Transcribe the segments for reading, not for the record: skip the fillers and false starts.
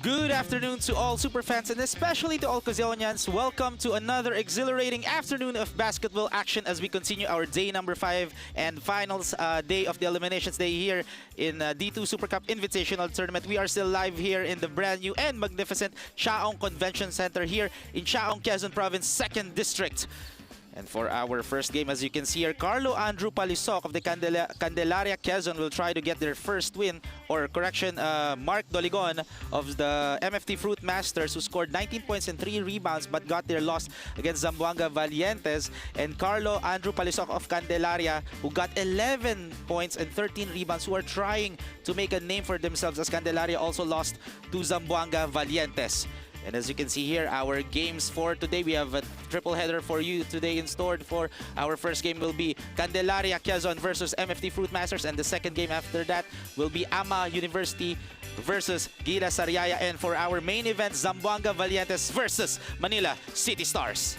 Good afternoon to all superfans and especially to all Quezonians. Welcome to another exhilarating afternoon of basketball action as we continue our day number 5 and finals day of the Eliminations Day here in D2 Super Cup Invitational Tournament. We are still live here in the brand new and magnificent Tiaong Convention Center here in Tiaong, Quezon Province, 2nd District. And for our first game, as you can see here, Carlo Andrew Palisok of the Candelaria Quezon will try to get their first win, or correction, Mark Doligon of the MFT FRUITMASTERS, who scored 19 points and 3 rebounds but got their loss against Zamboanga Valientes, and Carlo Andrew Palisok of Candelaria, who got 11 points and 13 rebounds, who are trying to make a name for themselves as Candelaria also lost to Zamboanga Valientes. And as you can see here, our games for today, we have a triple header for you today in store. For our first game will be Candelaria Quezon versus MFT FRUITMASTERS, and the second game after that will be AMA University versus Gila Sariaya. And for our main event, Zamboanga Valientes versus Manila City Stars.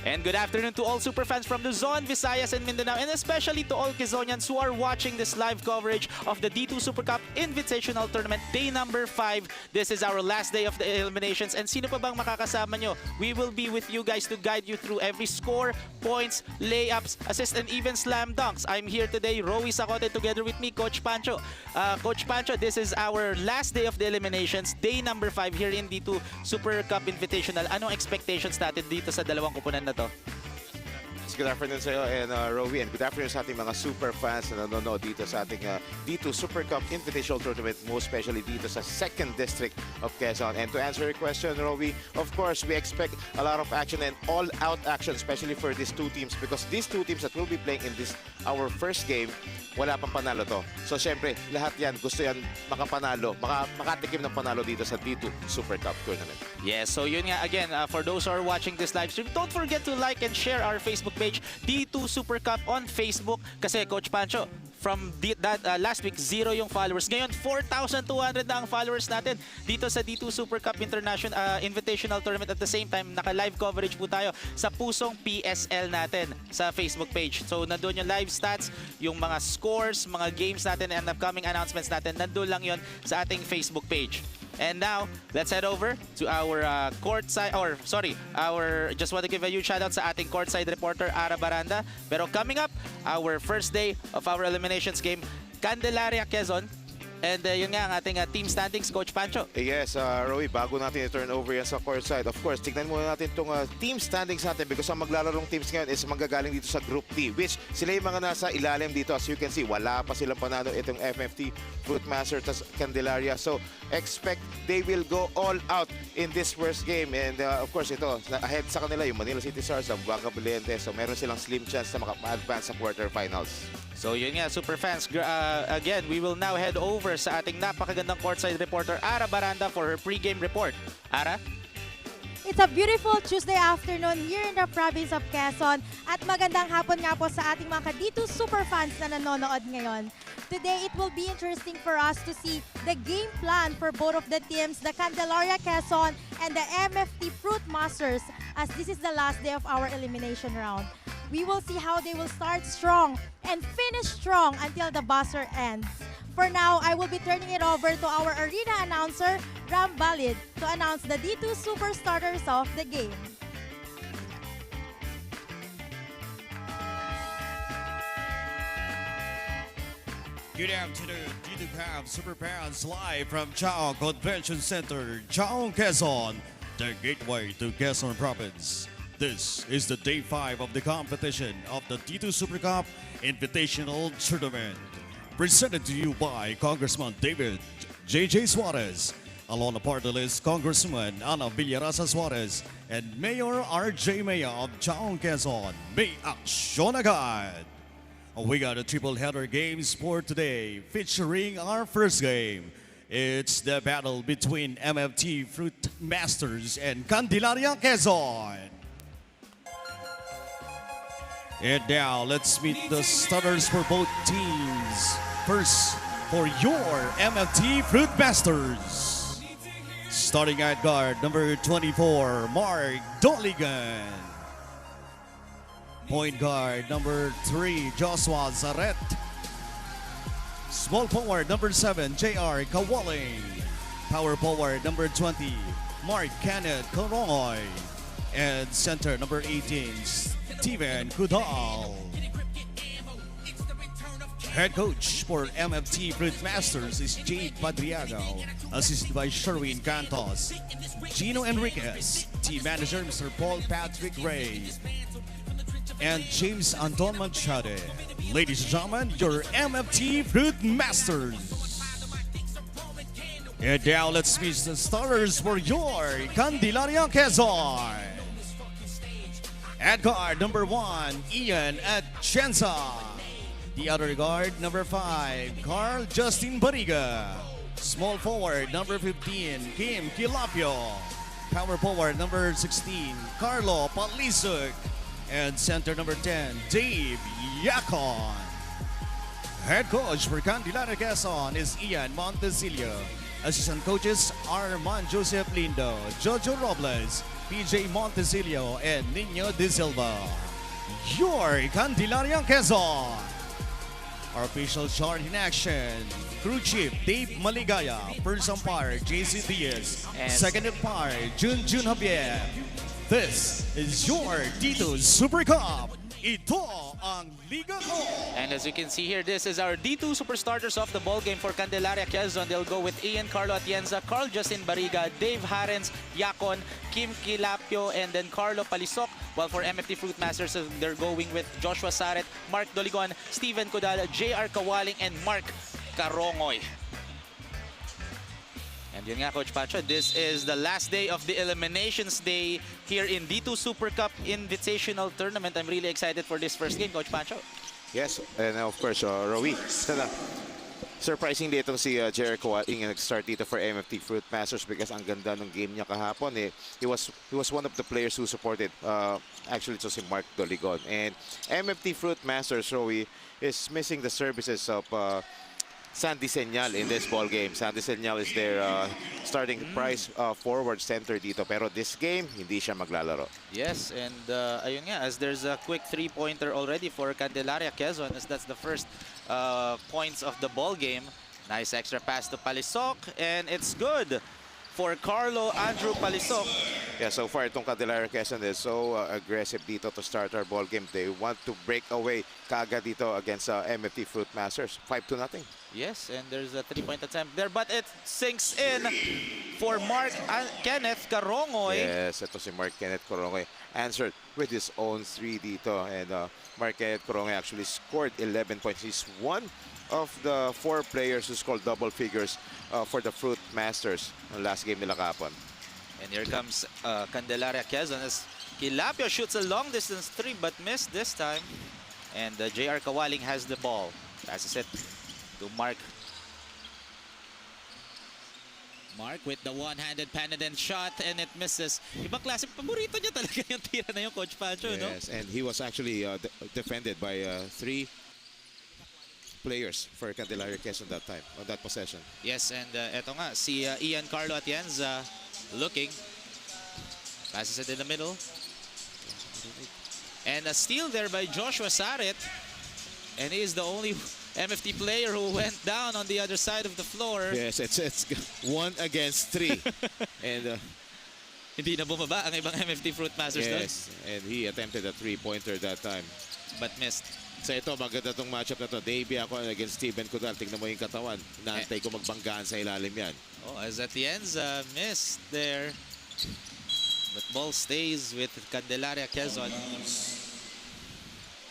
And good afternoon to all superfans from Luzon, Visayas, and Mindanao, and especially to all Quezonians who are watching this live coverage of the D2 Super Cup Invitational Tournament, day number 5. This is our last day of the eliminations. And sino pa bang makakasama nyo? We will be with you guys to guide you through every score, points, layups, assists, and even slam dunks. I'm here today, Rowie Sacote, together with me, Coach Pancho. Coach Pancho, this is our last day of the eliminations, day number 5 here in D2 Super Cup Invitational. Anong expectations natin dito sa dalawang kupunan na to? Good afternoon sa iyo and Rowie, and good afternoon sa ating mga super fans na nanonood dito sa ating D2 Super Cup Invitational Tournament, most especially dito sa 2nd District of Quezon. And to answer your question, Rowie, of course, we expect a lot of action and all-out action, especially for these two teams, because these two teams that will be playing in this our first game, wala pang panalo to. So, syempre, lahat yan, gusto yan makapanalo, makatikim ng panalo dito sa D2 Super Cup Tournament. Yes, so yun nga, again, for those who are watching this live stream, don't forget to like and share our Facebook page, D2 Super Cup on Facebook. Kasi, Coach Pancho, from last week, 0 yung followers. Ngayon, 4,200 na ang followers natin dito sa D2 Super Cup Invitational Tournament. At the same time, naka-live coverage po tayo sa pusong PSL natin sa Facebook page. So, nandun yung live stats, yung mga scores, mga games natin, and upcoming announcements natin. Nandun lang yon sa ating Facebook page. And now, let's head over to our courtside, or sorry, just want to give a huge shout out sa ating courtside reporter, Ara Baranda. Pero coming up, our first day of our eliminations game, Candelaria Quezon. And yun nga ang ating team standings, Coach Pancho. Yes, Rowie, bago natin i-turn over yan sa courtside, of course, tignan muna natin itong team standings natin, because ang maglalaro teams ngayon is manggagaling dito sa Group D, which sila yung mga nasa ilalim dito. As you can see, wala pa silang panalo itong FMFT FRUITMASTERS at Candelaria. So, expect they will go all out in this first game. And of course, ito, ahead sa kanila yung Manila City Stars, Zamboanga Valientes. So, meron silang slim chance na maka-advance sa quarterfinals. So yun nga, super fans, again, we will now head over sa ating napakagandang courtside reporter, Ara Baranda, for her pre-game report. Ara? It's a beautiful Tuesday afternoon here in the province of Quezon, at magandang hapon nga po sa ating mga D2 super fans na nanonood ngayon. Today, it will be interesting for us to see the game plan for both of the teams, the Candelaria Quezon and the MFT FRUITMASTERS, as this is the last day of our elimination round. We will see how they will start strong and finish strong until the buzzer ends. For now, I will be turning it over to our arena announcer, Ram Balid, to announce the D2 super starters of the game. Good afternoon, D2 Cup Super Fans, live from Tiaong Convention Center, Tiaong, Quezon, the gateway to Quezon Province. This is the day 5 of the competition of the D2 Super Cup Invitational Tournament. Presented to you by Congressman David J.J. Suarez, along the party list, Congressman Ana Villarasa Suarez, and Mayor R.J. Maya of Tiaong, Quezon. May aksyon agad! We got a triple header games for today, featuring our first game. It's the battle between MFT FRUITMASTERS and Candelaria Quezon. And now, let's meet the starters for both teams. First, for your MFT FRUITMASTERS. Starting at guard, number 24, Mark Doligan. Point guard, number 3, Joshua Zaret. Small forward, number 7, J.R. Kawaling. Power forward number 20, Mark Kenneth Corongoy. And center number 18, Steven Kudal. Head coach for MFT FRUITMASTERS is Jade Padriago, assisted by Sherwin Cantos, Gino Enriquez, team manager Mr. Paul Patrick Ray, and James Anton Manchade. Ladies and gentlemen, your MFT FRUITMASTERS. And now let's meet the starters for your Candelaria Quezon. At guard number 1, Ian Atienza. The other guard, number 5, Carl Justin Bariga. Small forward, number 15, Kim Kilapio. Power forward, number 16, Carlo Palisuk. And center number 10, Dave Yacon. Head coach for Candelaria Quezon is Ian Montesilio. Assistant coaches, Armand Joseph Lindo, Jojo Robles, PJ Montesilio, and Nino De Silva. Your Candelaria Quezon. Our official chart in action. Crew Chief Dave Maligaya. First umpire JC Diaz. And second umpire Jun Javier. This is your D2 Super Cup. Ito ang Liga Ko. And as you can see here, this is our D2 super starters of the ball game for Candelaria Quezon. They'll go with Ian Carlo Atienza, Carl Justin Bariga, Dave Harens, Yacon, Kim Kilapio, and then Carlo Palisok. While for MFT FRUITMASTERS, they're going with Joshua Saret, Mark Doligon, Steven Kudala, JR Kawaling, and Mark Karongoy. And yun nga, Coach Pacho, this is the last day of the eliminations day here in D2 Super Cup Invitational Tournament. I'm really excited for this first game, Coach Pacho. Yes, and of course, Rowie. Surprisingly, itong si Jericho Waling nag-start dito for MFT FRUITMASTERS because ang ganda ng game niya kahapon. He was one of the players who supported, actually, ito si Mark Doligon. And MFT FRUITMASTERS, Rowie, is missing the services of Sandy Senyal in this ball game. Sandy Senyal is their starting prize forward center dito. Pero this game, hindi siya maglalaro. Yes, and ayun nga, as there's a quick three-pointer already for Candelaria Quezon, as that's the first points of the ball game. Nice extra pass to Palisok, and it's good for Carlo Andrew Palisok. Yeah, so far itong Candelaria Quezon is so aggressive dito to start our ball game. They want to break away kaagad dito against MFT FRUITMASTERS. 5-0. Yes, and there's a three-point attempt there, but it sinks in for Mark Kenneth Karongoy. Yes, ito si Mark Kenneth Corongoy answered with his own 3 dito. And Mark Kenneth Corongoy actually scored 11 points. He's one of the 4 players who scored double figures for the FRUITMASTERS ng last game nila kapon. And here comes Candelaria Quezon as Kilapio shoots a long-distance 3 but missed this time. And JR Kawaling has the ball. Passes it to Mark. Mark with the one-handed Panadent shot and it misses. Ibang klase, paborito niya talaga yung tira na yung Coach Pancho, no? Yes, and he was actually defended by 3 players for Candelaria Quezon that time, on that possession. Yes, and eto nga, si Ian Carlo Atienza looking. Passes it in the middle. And a steal there by Joshua Saret. And he is the only MFT player who went down on the other side of the floor. Yes, it's 1 against 3. And Hindi na bumaba ang ibang MFT FRUITMASTERS doon. yes, and he attempted a 3-pointer that time. But missed. So ito, maganda itong matchup na to. Davey ako against Steven Kudal. Tignan mo yung katawan. Inaantay ko magbanggaan sa ilalim yan. Oh, as Atienza missed there. But ball stays with Candelaria Quezon.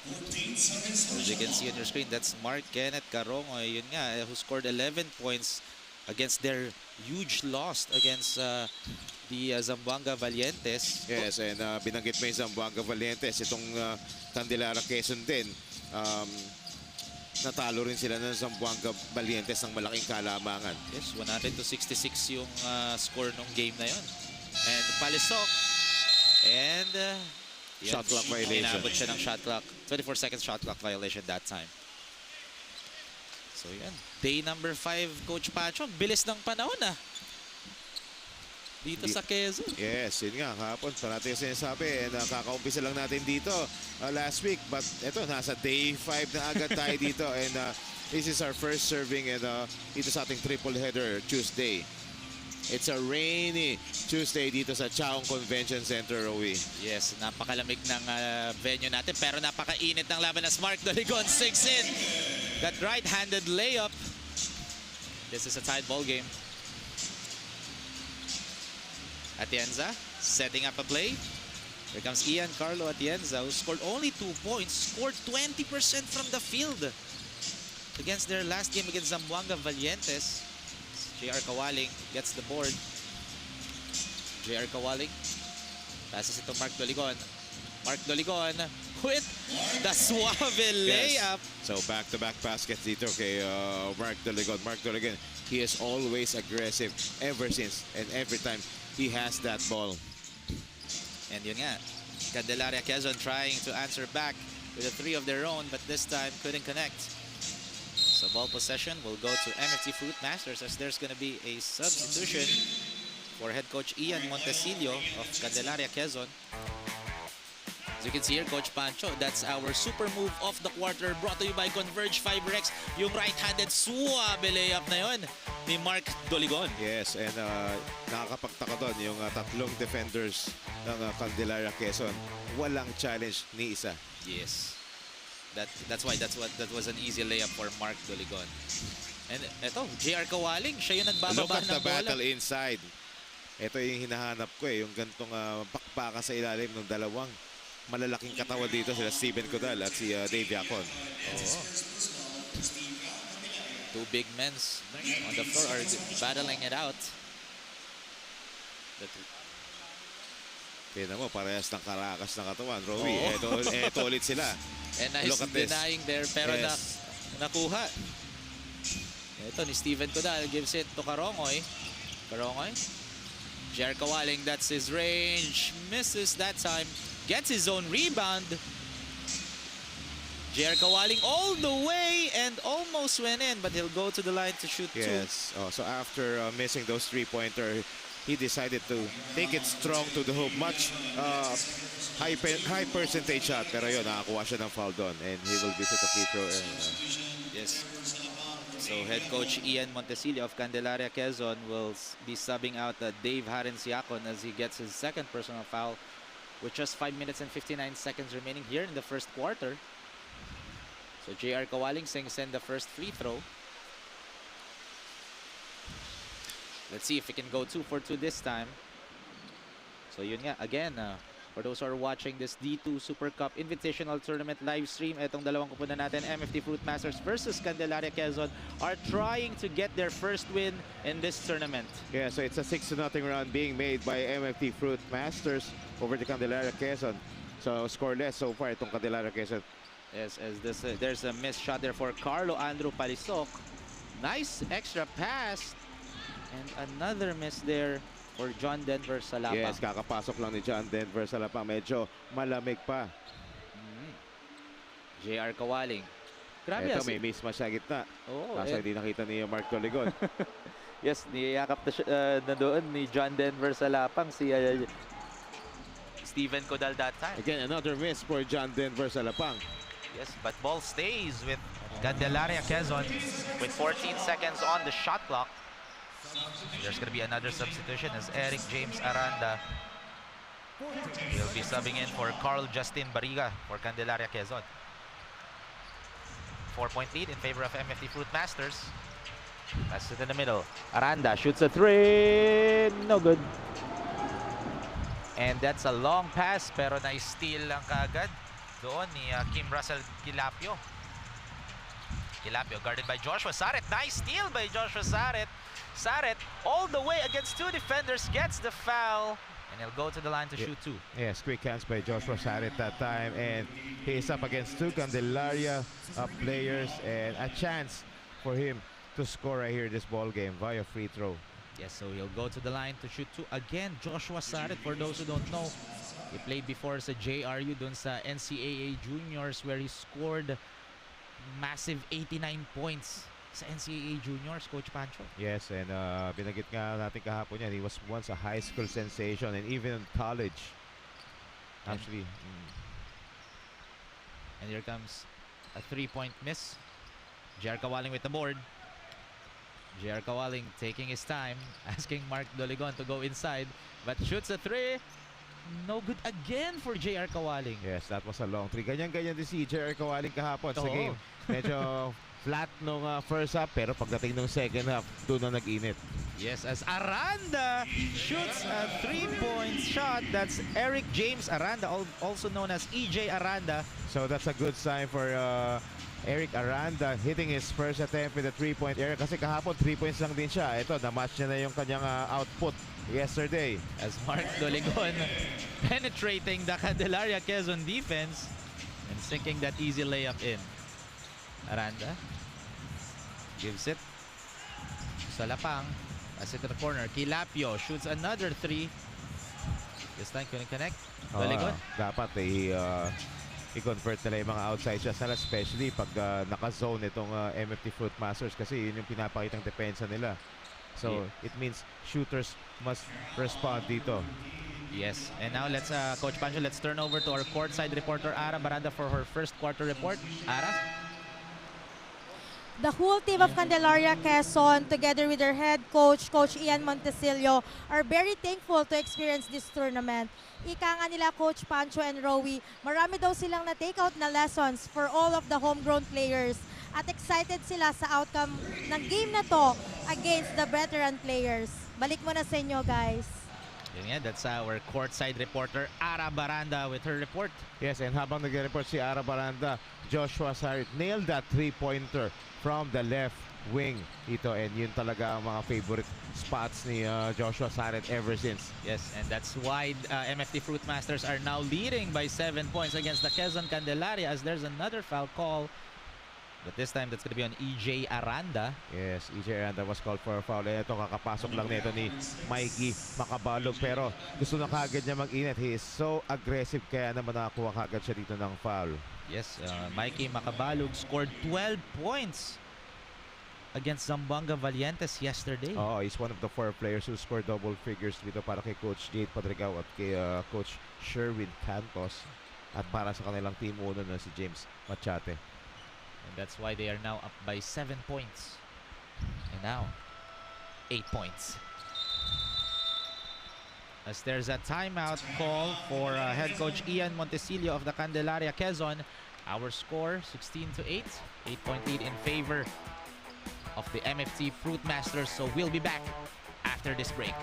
As you can see on your screen, that's Mark Kenneth Karongoy, yun nga, who scored 11 points against their huge loss against the Zamboanga Valientes. Yes, and binanggit mo yung Zamboanga Valientes. Itong Candelaria Quezon din. Natalo rin sila ng Zamboanga Valientes ng malaking kalamangan. Yes, 100-66 yung score nung game na yun. And Palisok. And Shot clock violation. Inabot siya ng shot clock. 24 seconds shot clock violation that time. So yan. Day number 5, Coach Pacho. Bilis ng panahon dito sa Quezon. Yes, yun nga. Kahapon, parati yung sinasabi. And kakaumpisa lang natin dito last week. But ito, nasa day 5 na agad tayo dito. And this is our first serving and dito sa ating triple header Tuesday. It's a rainy Tuesday dito sa Tiaong Convention Center, Rowie. Yes, napakalamig ng venue natin pero napakainit ng laban as Mark Doligon sinks in. That right-handed layup. This is a tied ball game. Atienza setting up a play. Here comes Ian Carlo Atienza, who scored only 2 points, scored 20% from the field against their last game against Zamboanga Valientes. JR Kawaling gets the board. JR Kawaling passes it to Mark Doligon. Mark Doligon with the suave layup. So back-to-back baskets dito kay Mark Doligon. Mark Doligon, he is always aggressive ever since and every time he has that ball. And yun nga, Candelaria Quezon trying to answer back with a 3 of their own, but this time couldn't connect. So ball possession will go to MFT Fruitmasters as there's going to be a substitution for head coach Ian Montesillo of Candelaria Quezon. As you can see here, Coach Pancho, that's our super move of the quarter brought to you by Converge FiberX. Yung right-handed suabe layup na yun ni Mark Doligon. Yes, and nakakapagtaka doon yung tatlong defenders ng Candelaria Quezon. Walang challenge ni isa. Yes. That was an easy layup for Mark Doligon. And eto, JR Kawaling, siya yung Look nagbababa at the ng bola. battle inside. Ito yung hinahanap ko yung gantong bakbaka sa ilalim ng dalawang malalaking katawan dito, sila Steven Codal at si Dave Yacon. Two big men on the floor are battling it out. Tignan mo, parehas ng karakas ng katawan, Rowie. Ito ulit sila. And nice Look at this. denying there, pero Yes. nakuha. Ito ni Steven Codal gives it to Karongoy. Karongoy. JR Kawaling, that's his range. Misses that time. Gets his own rebound. JR Kawaling all the way and almost went in, but he'll go to the line to shoot Yes. So after missing those three-pointer, he decided to take it strong to the hoop. Much high percentage shot. Pero yun, nakakuha siya ng foul doon. And he will visit the free throw. Yes. So head coach Ian Montesillo of Candelaria Quezon will be subbing out Dave Harenciacon as he gets his second personal foul with just 5 minutes and 59 seconds remaining here in the first quarter. So JR Kawaling sinks in the first free throw. Let's see if he can go 2 for 2 this time. So yun nga, again, for those who are watching this D2 Super Cup Invitational Tournament live stream, etong dalawang kupunan natin, MFT Fruitmasters versus Candelaria Quezon, are trying to get their first win in this tournament. Yeah, so it's a 6-0 run being made by MFT Fruitmasters over the Candelaria Quezon. So scoreless so far itong Candelaria Quezon. Yes, as this, there's a missed shot there for Carlo Andrew Palisok. Nice extra pass. And another miss there for John Denver Salapang. Yes, kakapasok lang ni John Denver Salapang. Medyo malamig pa. JR Kawaling. Grabe. Ito, may mismatch sa gitna. Oh, Kaso hindi nakita ni Mark Doligon. yes, niyakap na doon ni John Denver Salapang si Steven Codal that time. Again, another miss for John Denver Salapang. Yes, but ball stays with Candelaria Quezon with 14 seconds on the shot clock. There's going to be another substitution as Eric James Aranda will be subbing in for Carl Justin Barriga for Candelaria Quezon. 4-point lead in favor of MFT Fruitmasters. Pass it in the middle. Aranda shoots a 3. No good. And that's a long pass pero na-steal lang kaagad doon ni Kim Russell Kilapio. Kilapio guarded by Joshua Saret. Nice steal by Joshua Saret. Saret all the way against 2 defenders, gets the foul, and he'll go to the line to shoot 2. Yes, quick hands by Joshua Saret that time, and he is up against 2 Candelaria players, and a chance for him to score right here this ball game via free throw. Yes, so he'll go to the line to shoot 2 again. Joshua Saret, for those who don't know, he played before sa JRU dun sa NCAA Juniors where he scored massive 89 points sa NCAA Juniors, Coach Pancho. Yes, and binanggit nga natin kahapon yan, he was once a high school sensation and even in college. Actually. And here comes a 3-point miss. JR Kawaling with the board. JR Kawaling taking his time, asking Mark Doligon to go inside, but shoots a 3. No good again for JR Kawaling. Yes, that was a long three. Ganyan-ganyan din si J.R. Kawaling kahapon sa Oo. game. Medyo flat nung first half, pero pagdating nung second half, doon na nag-init. Yes, as Aranda shoots a 3-point shot. That's Eric James Aranda, also known as EJ Aranda. So that's a good sign for Eric Aranda hitting his first attempt with a 3-point area. Kasi kahapon, 3 points lang din siya. Ito, na-match niya na yung kanyang output yesterday. As Mark Doligon penetrating the Candelaria Quezon defense and sinking that easy layup in. Aranda gives it sa lapang. Pass it to the corner. Kilapio shoots another 3. This time couldn't connect. Doligon. Dapat i-convert nila yung mga outside shots, especially pag naka-zone itong MFT Fruitmasters kasi yun yung pinapakitang depensa nila. So it means shooters must respond dito. Yes, and now let's Coach Pancho, let's turn over to our courtside reporter Ara Baranda for her first quarter report. Ara? The whole team of Candelaria Quezon, together with their head coach, Coach Ian Montecillo, are very thankful to experience this tournament. Ika nga nila Coach Pancho and Rowie, marami daw silang na-take out na lessons for all of the homegrown players. At excited sila sa outcome ng game na to against the veteran players. Balik mo na sa inyo, guys. Yun nga, that's our courtside reporter Ara Baranda with her report. Yes, and habang nag-report si Ara Baranda, Joshua Sarit nailed that 3-pointer from the left wing dito, and yun talaga ang mga favorite spots ni Joshua Sarit ever since. Yes, and that's why MFT Fruitmasters are now leading by 7 points against the Quezon Candelaria, as there's another foul call. But this time, that's going to be on EJ Aranda. Yes, EJ Aranda was called for a foul. And ito, kakapasok lang nito ni Mikey Makabalog. Pero gusto na kagad niya mag-init. He is so aggressive, kaya naman nakakuha kagad siya dito ng foul. Yes, Mikey Makabalog scored 12 points against Zamboanga Valientes yesterday. Oh, he's one of the 4 players who scored double figures dito para kay Coach Jade Padrigao at kay Coach Sherwin Cantos. At para sa kanilang team uno na si James Machate. And that's why they are now up by 7 points. And now, 8 points. As there's a timeout call for head coach Ian Montecillo of the Candelaria Quezon. Our score, 16-8. 8-point lead in favor of the MFT Fruitmasters. So we'll be back after this break.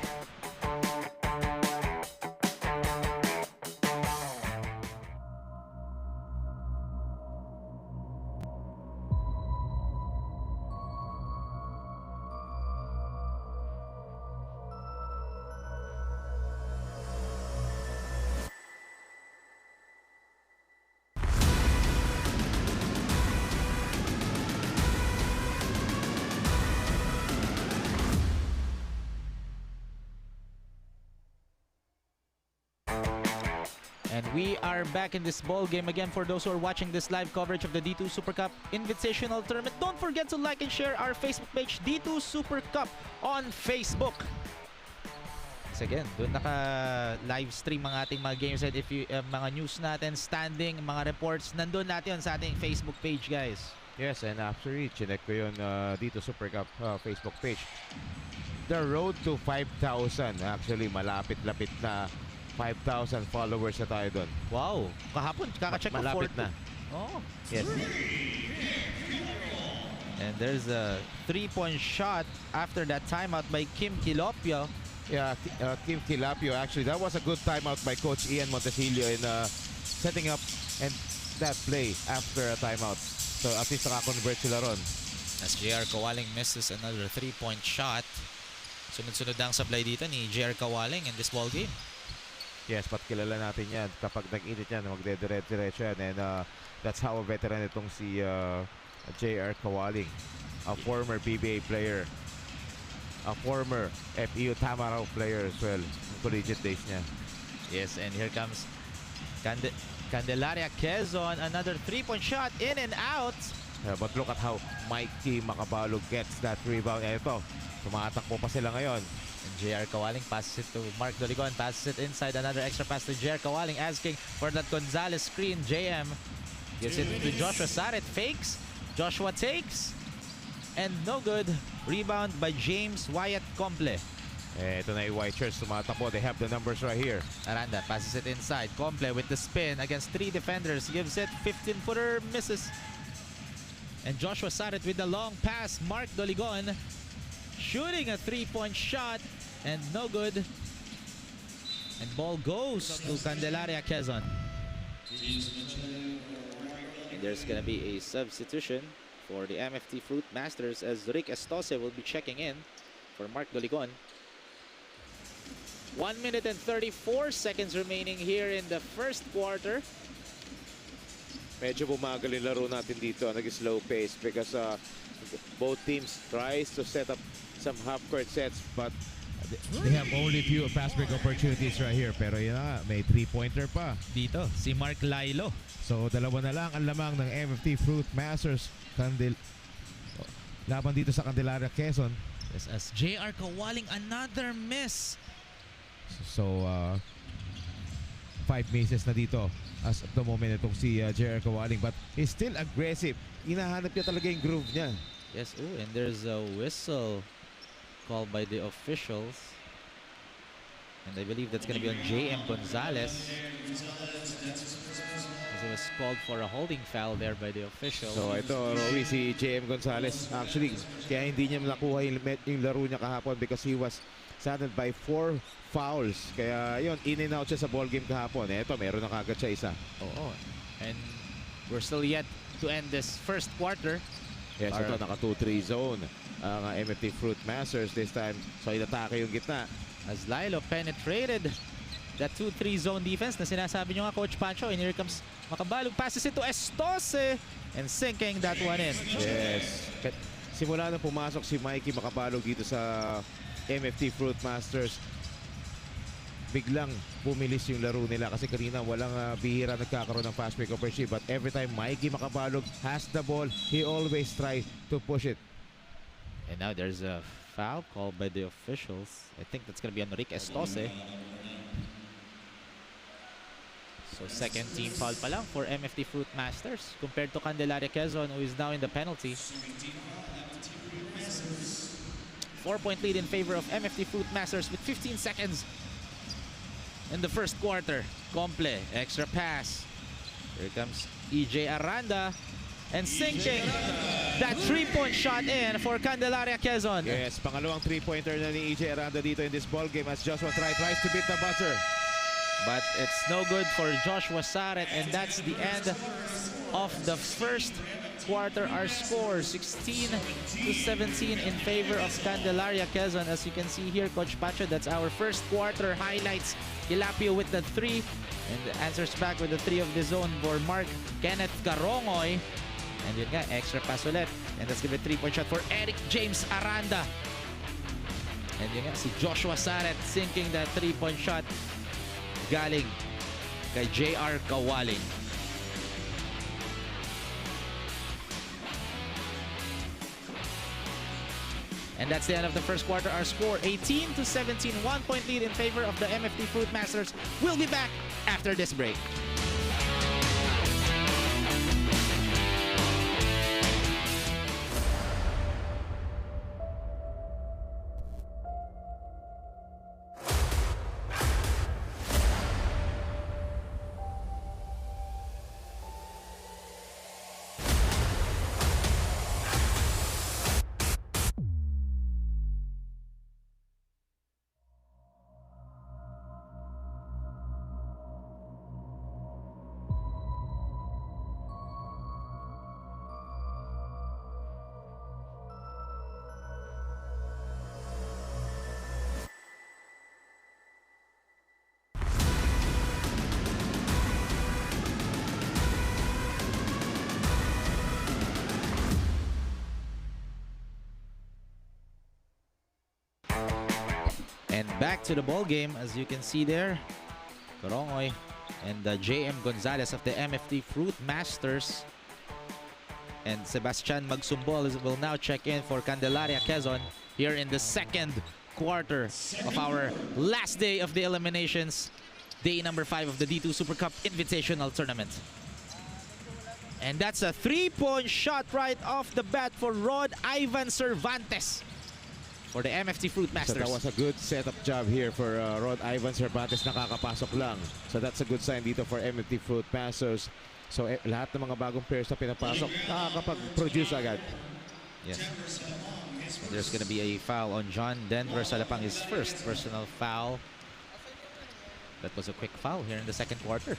And we are back in this ball game again. For those who are watching this live coverage of the D2 Super Cup Invitational Tournament, don't forget to like and share our Facebook page, D2 Super Cup on Facebook. Once again, doon naka-live stream ang ating mga games, and if you mga news natin, standing, mga reports, nandun natin yun sa ating Facebook page, guys. Yes, and after chinek ko yun dito Super Cup Facebook page. The road to 5,000, actually malapit-lapit na. 5,000 followers na tayo doon. Wow, kahapon kaka-check ko Malapit 40. na. Oh. Yes. And there's a 3-point shot after that timeout by Kim Kilopio. Yeah, Kim Kilapio, actually, that was a good timeout by Coach Ian Montecillo in setting up and that play after a timeout. So at least naka-convert sila ron. As JR Kawaling misses another 3-point shot. Sunod-sunod ang supply dito ni JR Kawaling in this ball game. Yes, but kilala natin yan. Kapag nag-init yan, magdediretso yan. And that's how a veteran itong si JR Kawaling. A former PBA player. A former FEU Tamaraw player as well. Yung collegiate days niya. Yes, and here comes Candelaria Quezon. Another 3-point shot in and out. But look at how Mikey Makabalog gets that rebound. And ito, tumatakbo pa sila ngayon. And JR Kawaling passes it to Mark Doligon. Passes it inside. Another extra pass to JR Kawaling, asking for that Gonzalez screen. JM gives it to Joshua Sarit. Fakes. Joshua takes. and no good. Rebound by James Wyatt Comple. Ito na yung White Shirts tumatakbo. They have the numbers right here. Aranda passes it inside. Comple with the spin against 3 defenders. Gives it 15-footer, misses. And Joshua Saret with the long pass. Mark Doligon shooting a 3-point shot and no good. And ball goes to Candelaria Quezon. And there's gonna be a substitution for the MFT Fruitmasters as Rick Estose will be checking in for Mark Doligon. 1 minute and 34 seconds remaining here in the first quarter. Medyo bumagal yung laro natin dito. Nag-slow pace because both teams tries to set up some half-court sets but they have only few fast break opportunities right here. Pero yun na nga, may 3-pointer pa. Dito, si Mark Lailo. So, dalawa na lang ang lamang ng MFT Fruitmasters. Laban dito sa Candelaria, Quezon. Yes, as JR Kawaling, another miss. So, 5 misses na dito as of the moment itong si JR Kawaling. But he's still aggressive. Hinahanap niya talaga yung groove niya. Yes, ooh, and there's a whistle called by the officials. And I believe that's going to be on JM Gonzalez. As it was called for a holding foul there by the official. so ito, Rowie, si JM Gonzalez. Actually, kaya hindi niya nakuha yung laro niya kahapon because he was saddled by 4 fouls. Kaya yun, in and out siya sa ball game kahapon. Ito, meron na kagad siya isa. Oo. And we're still yet to end this first quarter. Yes, ito, naka 2-3 zone ang MFT Fruitmasters this time. So, inatake yung gitna. As Lilo penetrated that 2-3 zone defense na sinasabi nyo nga, Coach Pancho. And here comes Makabalog. Passes it to Estose. And sinking that one in. Yes. Simula na pumasok si Mikey Makabalog dito sa MFT Fruitmasters, biglang pumilis yung laro nila kasi kanina walang bihira nagkakaroon ng fast break opportunity. But every time Mikey Makabalog has the ball, he always try to push it. And now there's a foul called by the officials. I think that's going to be on Rick Estose. So second team foul pa lang for MFT Fruitmasters compared to Candelaria Quezon, who is now in the penalty. 4-point lead in favor of MFT Fruitmasters with 15 seconds in the first quarter. Comple, extra pass. Here comes EJ Aranda. And sinking that 3-point shot in for Candelaria Quezon. Yes, pangalawang 3-pointer na ni EJ Aranda dito in this ball game as Joshua tries to beat the buzzer. But it's no good for Joshua Saret, and that's the end of the first quarter. Our score 16-17 in favor of Candelaria Quezon. As you can see here, Coach Pacho, that's our first quarter highlights. Ilapio with the 3 and answers back with the 3 of the zone for Mark Kenneth Carongoy. And yun nga, extra pass ulit. And that's gonna be a 3-point shot for Eric James Aranda. And yun nga, si Joshua Saret sinking that 3-point shot galing kay JR Kawaling. And that's the end of the first quarter. Our score 18-17, 1-point lead in favor of the MFT Fruitmasters. We'll be back after this break. And back to the ball game, as you can see there, Carongoy and JM Gonzalez of the MFT Fruitmasters and Sebastian Magsumbol will now check in for Candelaria Quezon here in the second quarter of our last day of the eliminations, day number 5 of the D2 Super Cup Invitational Tournament. And that's a 3-point shot right off the bat for Rod Ivan Cervantes for the MFT So Fruitmasters. that was a good setup job here for Rod Ivan Cervantes. Nakakapasok lang. So that's a good sign dito for MFT Fruitmasters. So lahat ng mga bagong players na pinapasok, nakakapag-produce agad. Yes. There's going to be a foul on John Denver Salapang, his first personal foul. That was a quick foul here in the second quarter.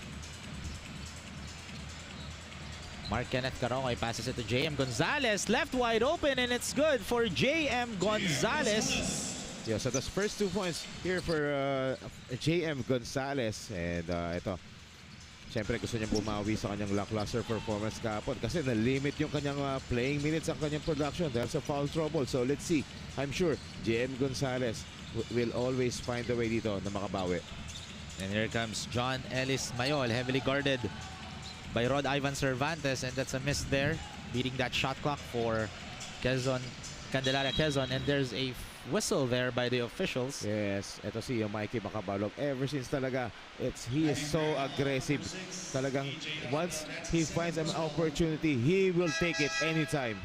Mark Kenneth Carongoy passes it to JM Gonzalez. Left wide open, and it's good for JM Gonzalez. Yeah, so those first 2 points here for JM Gonzalez. And ito, siyempre gusto niyang bumawi sa kanyang lackluster performance kahapon kasi na-limit yung kanyang playing minutes ang kanyang production dahil sa foul trouble. So let's see. I'm sure JM Gonzalez will always find a way dito na makabawi. And here comes John Ellis Mayol, heavily guarded by Rod Ivan Cervantes, and that's a miss there, beating that shot clock for Quezon, Candelaria Quezon, and there's a whistle there by the officials. Yes, ito si Mikey Macabalog. Ever since talaga, he is so aggressive. Talagang once he finds an opportunity, he will take it anytime.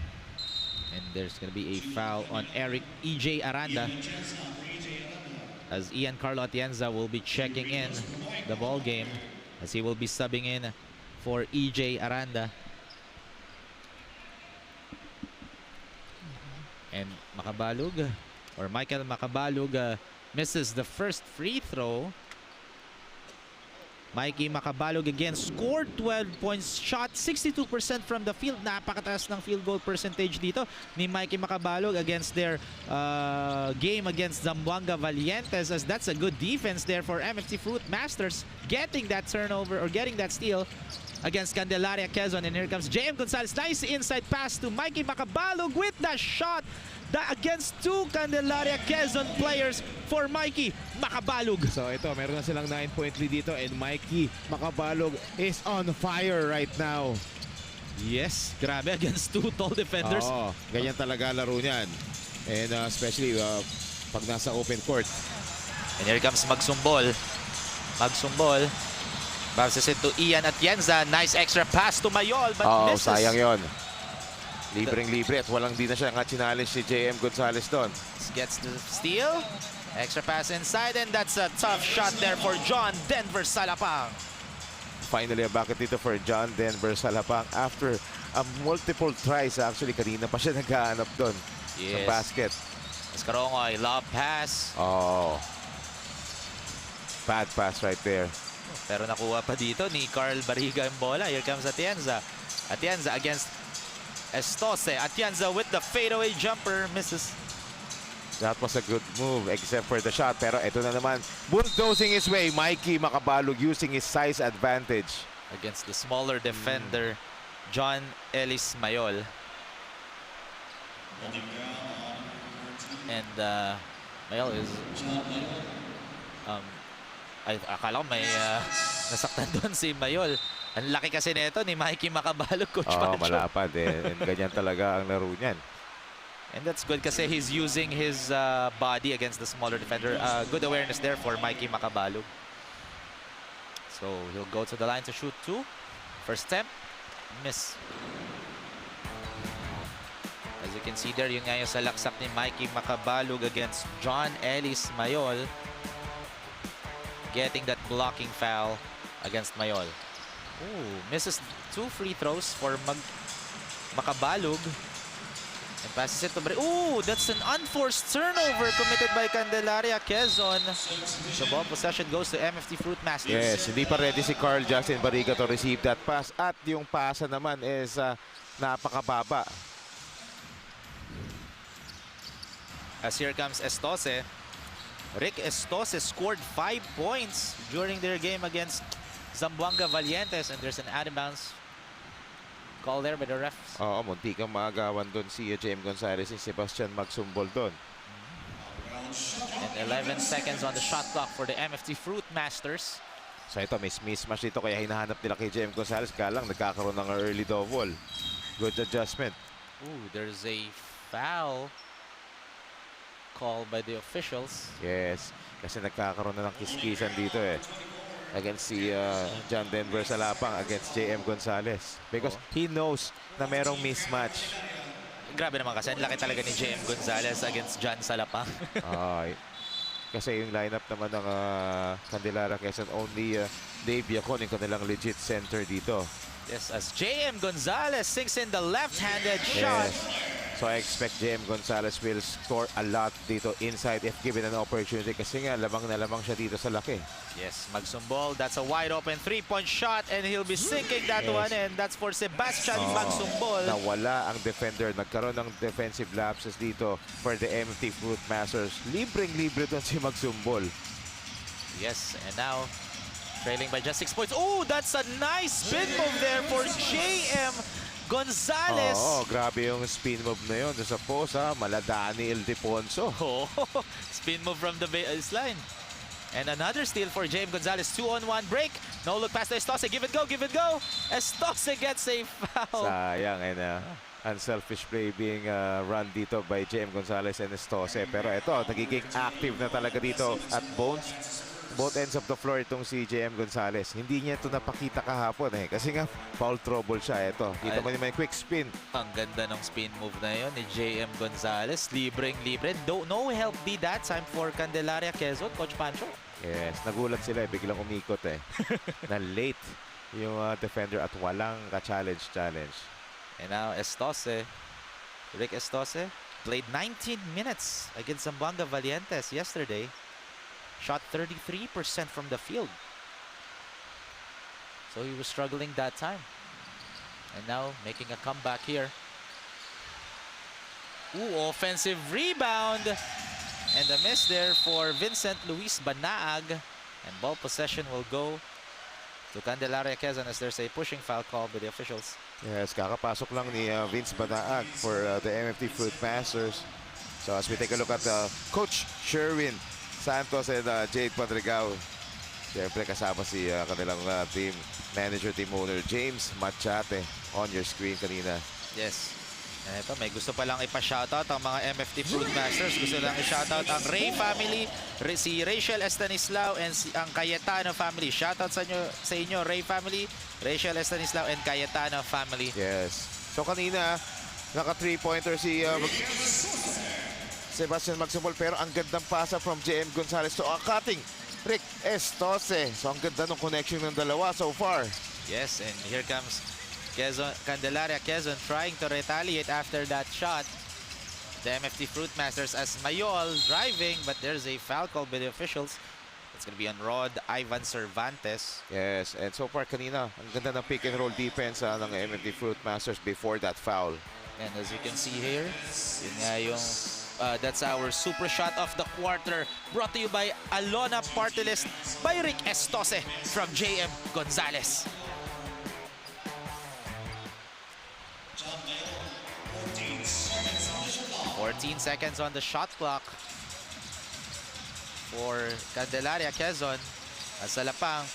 And there's going to be a foul on Eric EJ Aranda, as Ian Carlo Atienza will be checking in the ball game, as he will be subbing in for EJ Aranda. And Macabalog, or Michael Macabalog, misses the first free throw. Mikey Macabalog again scored 12 points, shot 62% from the field. Napakataas ng field goal percentage dito ni Mikey Macabalog against their game against Zamboanga Valientes, as that's a good defense there for MFT Fruitmasters, getting that turnover or getting that steal against Candelaria Quezon. And here comes JM Gonzalez. Nice inside pass to Mikey Macabalog with the shot against two Candelaria Quezon players for Mikey Macabalog. So ito, meron na silang 9-point lead dito, and Mikey Macabalog is on fire right now. Yes, grabe, against two tall defenders. Oo, ganyan talaga laro niyan. And especially pag nasa open court. And here comes Magsumbol. Magsumbol passes it to Ian Atienza. Nice extra pass to Mayol, but misses. Sayang yon. Libreng-libre at walang di na siya nga challenge si JM Gonzalez doon. Gets the steal. Extra pass inside, and that's a tough shot there for John Denver Salapang. Finally, a bucket dito for John Denver Salapang after multiple tries. Actually, kanina pa siya naghahanap doon ng basket. Escarongoy, lob pass. Oh. Bad pass right there. Pero nakuha pa dito ni Carl Barriga yung bola. Here comes Atienza. Atienza against Estose. Atienza with the fadeaway jumper, misses. That was a good move except for the shot. Pero ito na naman, bulldozing his way. Mikey Macabalog using his size advantage. Against the smaller defender, John Ellis Mayol. And Mayol is... akala ko may nasaktan doon si Mayol. Ang laki kasi nito ni Mikey Macabalog, Coach Pancho. Malapad eh. And ganyan talaga ang laro niyan. And that's good kasi he's using his body against the smaller defender. Good awareness there for Mikey Macabalog. So he'll go to the line to shoot two. First attempt, miss. As you can see there, yun nga yung salaksak ni Mikey Macabalog against John Ellis Mayol. Getting that blocking foul against Mayol. Ooh, misses two free throws for Macabalog. And passes it to Ooh, that's an unforced turnover committed by Candelaria Quezon. The ball possession goes to MFT Fruitmasters. Yes, hindi pa ready si Carl Justin Barriga to receive that pass. At yung pasa naman is napakababa. As here comes Estose. Rick Estose scored 5 points during their game against Zamboanga Valientes, and there's an out-of-bounds call there by the refs. Oo, munti kang maagawan doon si JM Gonzalez, si Sebastian Magsumbol doon. And 11 seconds on the shot clock for the MFT Fruitmasters. So ito, may mismatch dito kaya hinahanap nila kay JM Gonzalez. Kaya lang nagkakaroon ng early double. Good adjustment. Ooh, there's a foul called by the officials. Yes, kasi nagkakaroon na ng kiskisan dito eh. against si John Denver Salapang against JM Gonzalez. Because he knows na merong mismatch. Grabe naman kasi, ang laki talaga ni JM Gonzalez against John Salapang. Kasi yung lineup naman ng Candelaria Quezon, only Dave Yacon yung kanilang legit center dito. Yes, as JM Gonzalez sinks in the left-handed shot. So I expect JM Gonzalez will score a lot dito inside if given an opportunity kasi nga lamang na lamang siya dito sa laki. Yes, Magsumbol, that's a wide open 3-point shot and he'll be sinking that one in. That's for Sebastian Magsumbol. Nawala ang defender. Nagkaroon ng defensive lapses dito for the MFT Fruitmasters. Libreng-libre doon si Magsumbol. Yes, and now trailing by just 6 points. Oh, that's a nice spin move there for JM Gonzalez. Grabe yung spin move na yun. Sa post, Maladani Ildefonso. Spin move from the baseline. And another steal for JM Gonzalez. 2-on-1 break. No look past Estose. Give it go, give it go. Estose gets a foul. Sayang. And unselfish play being run dito by JM Gonzalez and Estose. Pero ito, nagiging active na talaga dito at both ends of the floor itong si JM Gonzalez. Hindi niya ito napakita kahapon kasi nga foul trouble siya. Ito, kita mo naman yung quick spin. Ang ganda ng spin move na yun ni JM Gonzalez. Libreng-libre. No help be that time for Candelaria Quezon, Coach Pancho. Yes, nagulat sila biglang umikot na late yung defender at walang ka-challenge. And now Estose, Rick Estose, played 19 minutes against Zamboanga Valientes yesterday. Shot 33% from the field. So he was struggling that time. And now making a comeback here. Ooh, offensive rebound. And a miss there for Vincent Luis Banaag. And ball possession will go to Candelaria Quezon as there's a pushing foul call by the officials. Yes, kakapasok lang ni Vince Banaag for the MFT Fruitmasters. So as we take a look at Coach Sherwin Santos and Jade Padrigao. Siyempre kasama si kanilang team manager, team owner James Machate on your screen kanina. Yes. And ito, may gusto pa lang ipa-shoutout ang mga MFT Fruitmasters. Gusto lang i-shoutout ang Ray family, si Rachel Estanislao and ang Cayetano family. Shoutout sa inyo, Ray family, Rachel Estanislao and Cayetano family. Yes. So kanina, naka 3-pointer si Sebastian Magsumbol, pero ang gandang pasa from JM Gonzalez to a cutting Rick Estose. So ang ganda ng connection ng dalawa so far. Yes, and here comes Candelaria Quezon trying to retaliate after that shot. The MFT Fruitmasters as Mayol driving, but there's a foul call by the officials. It's going to be on Rod Ivan Cervantes. Yes, and so far kanina, ang ganda ng pick and roll defense ng MFT Fruitmasters before that foul. And as you can see here, yun nga yung that's our super shot of the quarter, brought to you by Alona Party List by Rick Estose from JM Gonzalez. 14 seconds on the shot clock for Candelaria Quezon. Salapang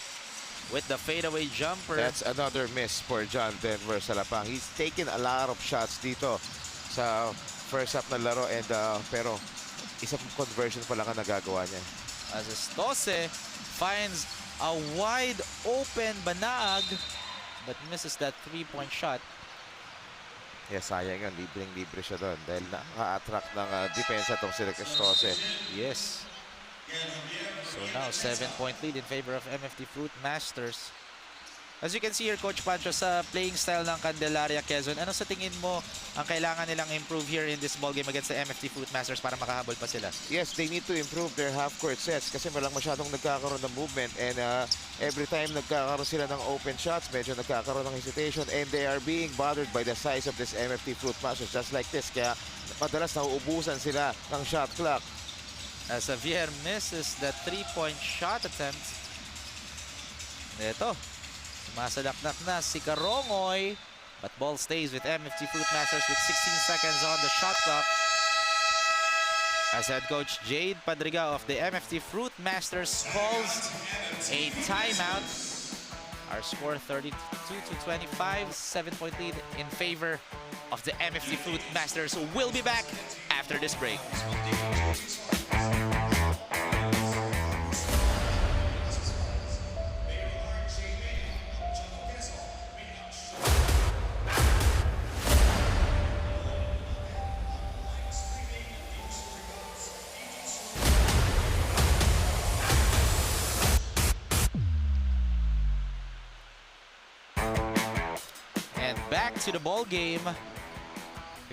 with the fadeaway jumper. That's another miss for John Denver Salapang. He's taken a lot of shots dito sa first half na laro and pero isang conversion pa lang ang nagagawa niya. As Estose finds a wide open Banaag but misses that 3-point shot. Yes, sayang yun. Libreng-libre siya doon dahil naka-attract ng depensa itong si Estose. Yes. So now 7-point lead in favor of MFT Fruitmasters. As you can see here, Coach Pancho, sa playing style ng Candelaria Quezon, ano sa tingin mo ang kailangan nilang improve here in this ballgame against the MFT Fruitmasters para makahabol pa sila? Yes, they need to improve their half-court sets kasi walang masyadong nagkakaroon ng movement and every time nagkakaroon sila ng open shots, medyo nagkakaroon ng hesitation and they are being bothered by the size of this MFT Fruitmasters just like this. Kaya madalas nauubusan sila ng shot clock. As Xavier misses that 3-point shot attempt. Ito. Masalaknak na si Karongoy, but ball stays with MFT Fruitmasters with 16 seconds on the shot clock. As head coach Jade Padrigao of the MFT Fruitmasters calls a timeout. Our score 32-25, 7-point lead in favor of the MFT Fruitmasters. We'll be back after this break. back to the ball game.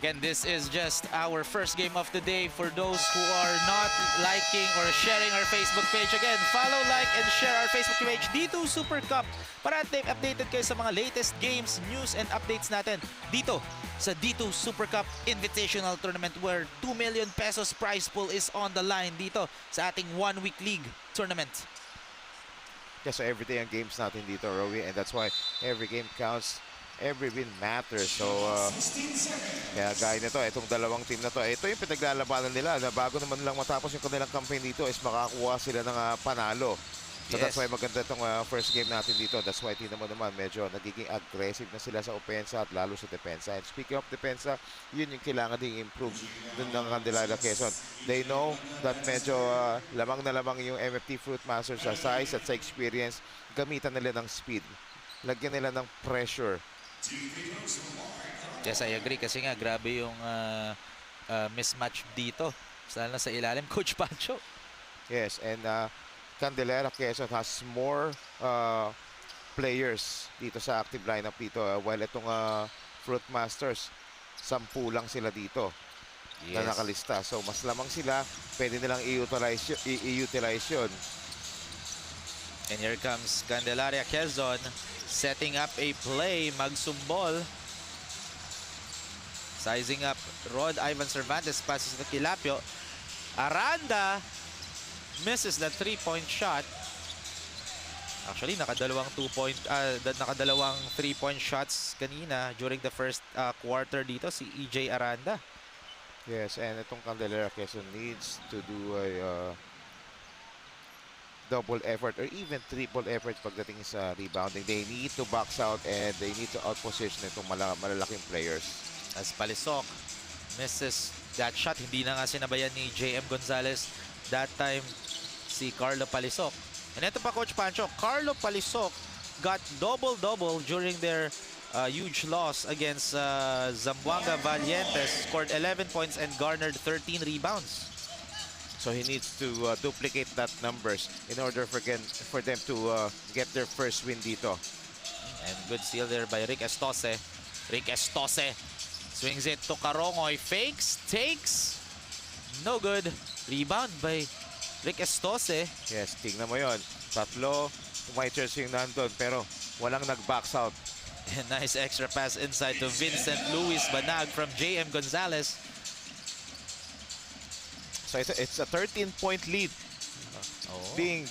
Again, this is just our first game of the day. For those who are not liking or sharing our Facebook page, again, follow, like, and share our Facebook page, D2 Super Cup, para updated kayo sa mga latest games, news, and updates natin dito sa D2 Super Cup Invitational Tournament, where 2 million pesos prize pool is on the line dito sa ating one-week league tournament. Yeah, so every day ang games natin dito, Rowie, and that's why every game counts. Every win matters. So, kaya gaya nito, itong dalawang team na to, ito yung pinaglalabanan nila na bago naman lang matapos yung kanilang campaign dito is makakuha sila ng panalo. So that's why maganda itong first game natin dito. That's why tingnan mo naman, medyo nagiging aggressive na sila sa opensa at lalo sa depensa. And speaking of depensa, yun yung kailangan ding improve dun ng Candelaria Quezon. They know that medyo lamang na lamang yung MFT Fruitmasters sa size at sa experience. Gamitan nila ng speed. Lagyan nila ng pressure. Yes, I agree. Kasi nga, grabe yung mismatch dito. Lalo na sa ilalim, Coach Pancho. Yes, and Candelaria Quezon has more players dito sa active lineup dito. While itong Fruitmasters, 10 lang sila dito na nakalista. So, mas lamang sila, pwede nilang i-utilize yun. And here comes Candelaria Quezon setting up a play. Magsumbol. Sizing up Rod Ivan Cervantes, passes to Kilapio. Aranda misses the 3-point shot. Actually, nakadalawang 3-point shots kanina during the first quarter dito si EJ Aranda. Yes, and itong Candelaria Quezon needs to do a double effort or even triple effort pagdating sa rebounding. They need to box out and they need to outposition itong malalaking players. As Palisok misses that shot, hindi na nga sinabayan ni JM Gonzalez that time si Carlo Palisok. And ito pa, Coach Pancho, Carlo Palisok got double-double during their huge loss against Zamboanga Valientes, scored 11 points and garnered 13 rebounds. So he needs to duplicate that numbers in order for them to get their first win dito. And good steal there by Rick Estose. Rick Estose swings it to Karongoy. Fakes, takes. No good. Rebound by Rick Estose. Yes, tingnan mo yon. Tatlo, fighters yung nandun, pero walang nag-box out. And nice extra pass inside to Vincent Luis Banag from JM Gonzalez. So it's a 13-point lead being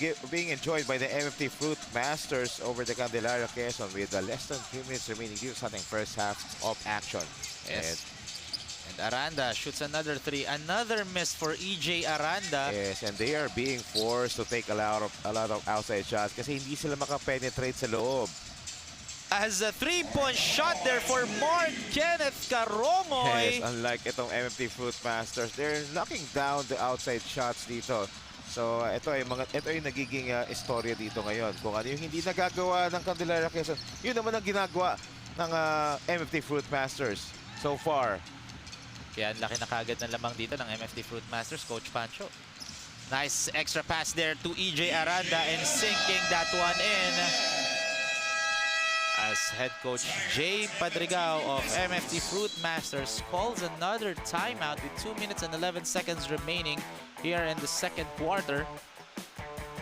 enjoyed by the MFT Fruitmasters over the Candelaria Quezon with less than 3 minutes remaining due sa ating first half of action. Yes. And Aranda shoots another 3. Another miss for EJ Aranda. Yes, and they are being forced to take a lot of outside shots kasi hindi sila makapenetrate sa loob. As a 3-point shot there for Mark Kenneth Karongoy. Yes, unlike itong MFT Fruitmasters, they're knocking down the outside shots dito. So ito ay nagiging istorya dito ngayon. Kung ano yung hindi nagagawa ng Candelaria Quezon, yun naman ang ginagawa ng MFT Fruitmasters so far. Kaya ang laki na kagad ng lamang dito ng MFT Fruitmasters, Coach Pancho. Nice extra pass there to EJ Aranda and sinking that one in. As head coach Jay Padrigao of MFT Fruitmasters calls another timeout with 2 minutes and 11 seconds remaining here in the second quarter.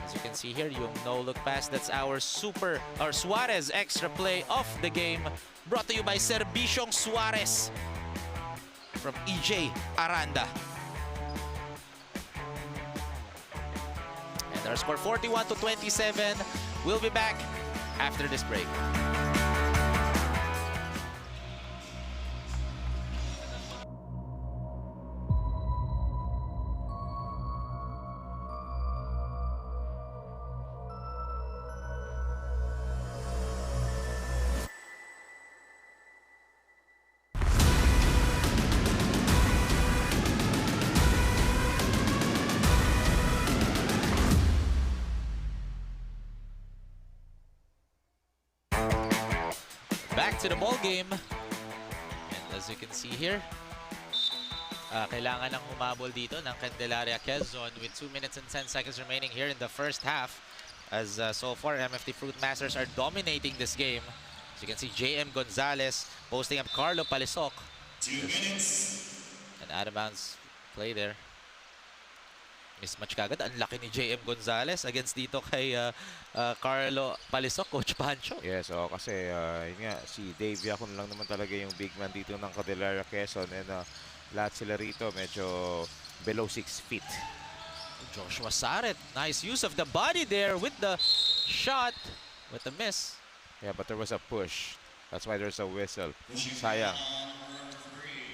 As you can see here, yung no-look pass, that's our Suarez extra play of the game, brought to you by Serviciong Suarez from EJ Aranda. And our score 41-27. We'll be back after this break. Back to the ball game. And as you can see here, kailangan ng humabol dito ng Candelaria Quezon with 2 minutes and 10 seconds remaining here in the first half. As so far, MFT Fruitmasters are dominating this game. As you can see, JM Gonzalez posting up Carlo Palisok. An out-of-bounds play there. Mismatch kagad. Ang laki ni JM Gonzalez against dito kay Carlo Palisok, Coach Pancho. Yes, kasi yun nga, si Dave Yacon lang naman talaga yung big man dito ng Candelaria Quezon, and lahat sila rito medyo below 6 feet. Joshua Saret, nice use of the body there with the shot, with the miss. Yeah, but there was a push. That's why there's a whistle. Sayang.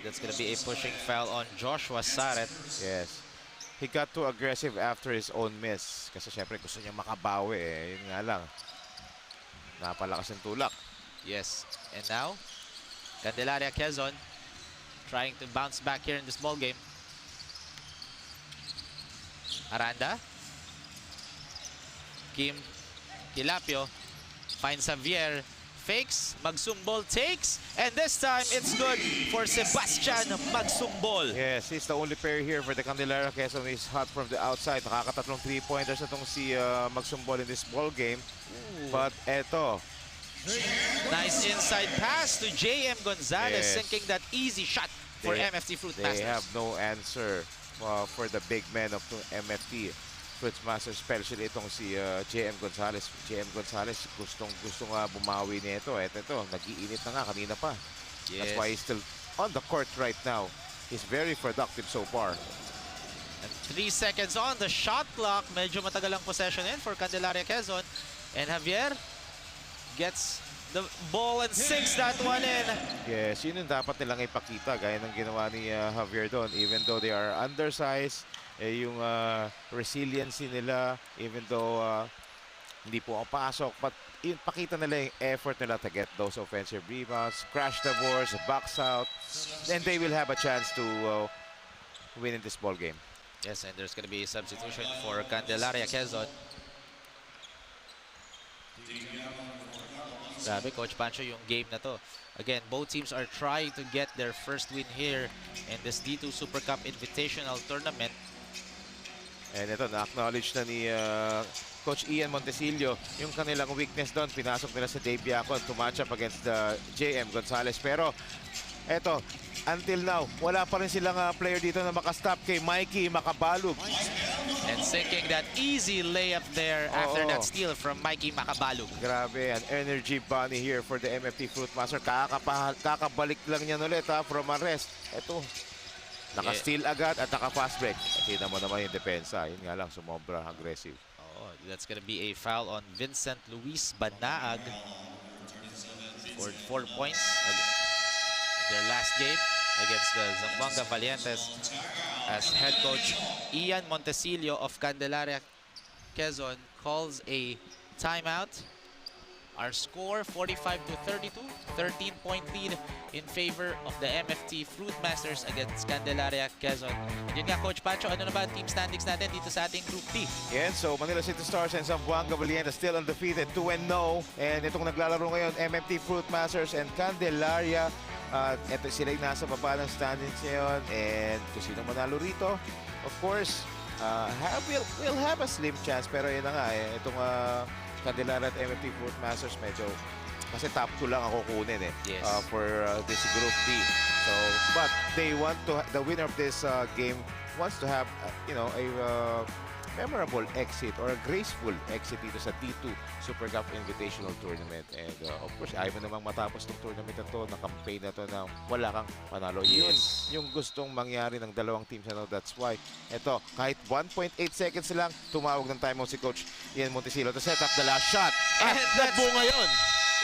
That's gonna be a pushing foul on Joshua Saret. Yes. He got too aggressive after his own miss. Kasi syempre gusto niya makabawi eh. Yun nga lang. Napalakas yung tulak. Yes, and now, Candelaria Quezon trying to bounce back here in this ball game. Aranda. Kim Kilapio finds Xavier, fakes, Magsumbol takes, and this time it's good for Sebastian Magsumbol. Yes, he's the only player here for the Candelaria Quezon. He's hot from the outside. Nakakatatlong 3-pointers na itong si Magsumbol in this ball game. But eto. Nice inside pass to JM Gonzalez, Yes. sinking that easy shot for MFT Fruitmasters. They have no answer for the big men of MFT Fruitmasters, especially itong si JM Gonzalez. JM Gonzalez gustong bumawi nito. Ito, nag-iinit na nga kanina pa. Yes. That's why he's still on the court right now. He's very productive so far. And 3 seconds on the shot clock. Medyo matagal ang possession in for Candelaria Quezon. And Javier gets the ball and sinks that one in. Yes, yun yung dapat nilang ipakita gaya ng ginawa ni Javier doon. Even though they are undersized, yung resiliency nila, even though hindi po ang pasok, but pakita nila yung effort nila to get those offensive rebounds, crash the boards, box out, and they will have a chance to win in this ball game. Yes, and there's going to be a substitution for Candelaria Quezon. Sabi, Coach Pancho, yung game na to. Again, both teams are trying to get their first win here in this D2 Super Cup Invitational Tournament. And ito, na-acknowledge na ni Coach Ian Montesillo yung kanilang weakness doon. Pinasok nila sa Dave Yacon to match up against the JM Gonzalez. Pero, eto, until now, wala pa rin silang player dito na makastop kay Mikey Makabalug. And sinking that easy layup there after that steal from Mikey Makabalug. Grabe, an energy bunny here for the MFT Fruitmaster. Kakabalik lang niyan ulit from a rest. Ito, naka-steal agad at naka-fast break. Kita mo naman yung depensa. Yun nga lang, sumobra, aggressive. Oh, that's gonna be a foul on Vincent Luis Banaag. Scored 4 points in their last game against the Zamboanga Valientes, as head coach Ian Montesillo of Candelaria Quezon calls a timeout. Our score 45-32, 13-point lead in favor of the MFT Fruitmasters against Candelaria Quezon. Yun nga, Coach Pancho, ano na ba ang team standings natin dito sa ating Group D? Yan, so Manila City Stars and Zamboanga Valientes still undefeated, 2-0. And itong naglalaro ngayon, MFT Fruitmasters and Candelaria. Ito sila yung nasa baba ng standings ngayon. And kung sino manalo rito, of course, we'll have a slim chance. Pero yun na nga, itong Candelaria at MFT Fruitmasters medyo, kasi top 2 lang ako kunin Yes. for this Group D. So, but they want to, the winner of this game wants to have, a memorable exit or a graceful exit dito sa D2 Super Cup Invitational Tournament. And of course, ayaw mo namang matapos ng tournament na to, na campaign na to na wala kang panalo. Yes. Yun yung gustong mangyari ng dalawang teams. That's why, ito, kahit 1.8 seconds lang, tumawag ng timeout si Coach Ian Montesillo to set up the last shot. And At bunga yun!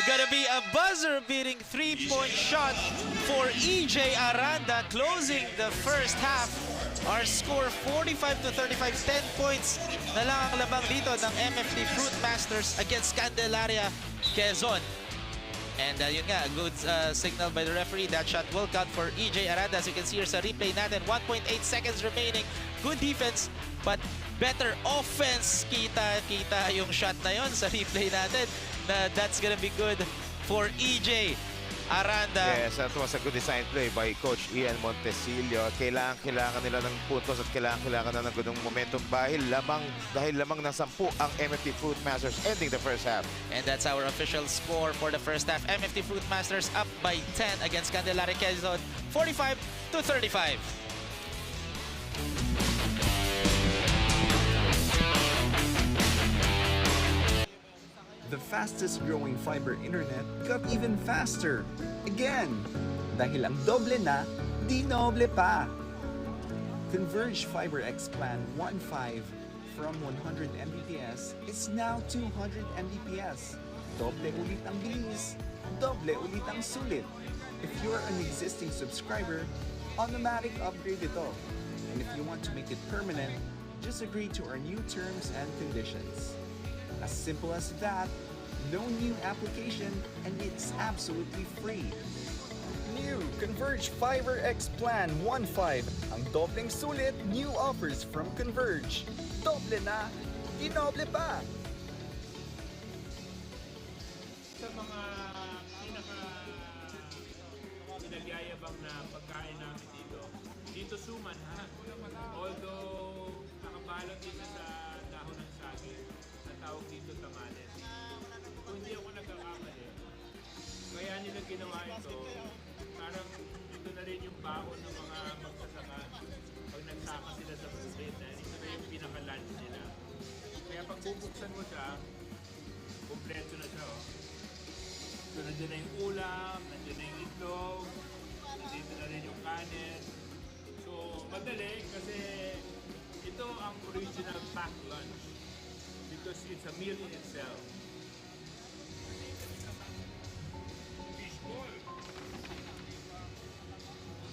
Gonna be a buzzer-beating 3-point shot for EJ Aranda, closing the first half. Our score 45-35, 10 points na lang ang labang dito ng MFT Fruitmasters against Candelaria Quezon. And yun nga, a good signal by the referee. That shot will count for EJ Aranda. As you can see here sa replay natin, 1.8 seconds remaining. Good defense, but better offense. Kita yung shot na yon sa replay natin. That's gonna be good for EJ. Aranda. Yes, that was a good design play by Coach Ian Montesillo. Kailangan nila ng puntos at kailangan na ng gudong momentum dahil lamang ng 10 ang MFT Fruitmasters ending the first half. And that's our official score for the first half. MFT Fruitmasters up by 10 against Candelaria Quezon, 45-35. The fastest growing fiber internet got even faster. Again! Dahil ang doble na, di noble pa! Converge Fiber X Plan 1.5 from 100 Mbps is now 200 Mbps. Doble ulit ang bilis, doble ulit ang sulit. If you're an existing subscriber, automatic upgrade ito. And if you want to make it permanent, just agree to our new terms and conditions. As simple as that, no new application, and it's absolutely free. New Converge Fiber X Plan 1.5. Ang dobleng sulit, new offers from Converge. Doble na, dinoble pa! Sa mga pinagyayabang na pagkain namin dito suman ha. Although nakabalot dito sa dahon ng saging, na tawag dito tamales. Kung hindi ako nagkakamali, kaya nila ginawa ito, parang dito na rin yung baon ng mga magsasaka pag nagsaka sila sa bukid, na ito na yung pinaka-lunch nila. Kaya pag bubuksan mo siya, kumpleto na siya. Oh. So nandiyan na yung ulam, nandiyan na yung itlog, nandito na rin yung kanin. So madali kasi ito ang original packed lunch because it's a meal in itself. Fishball.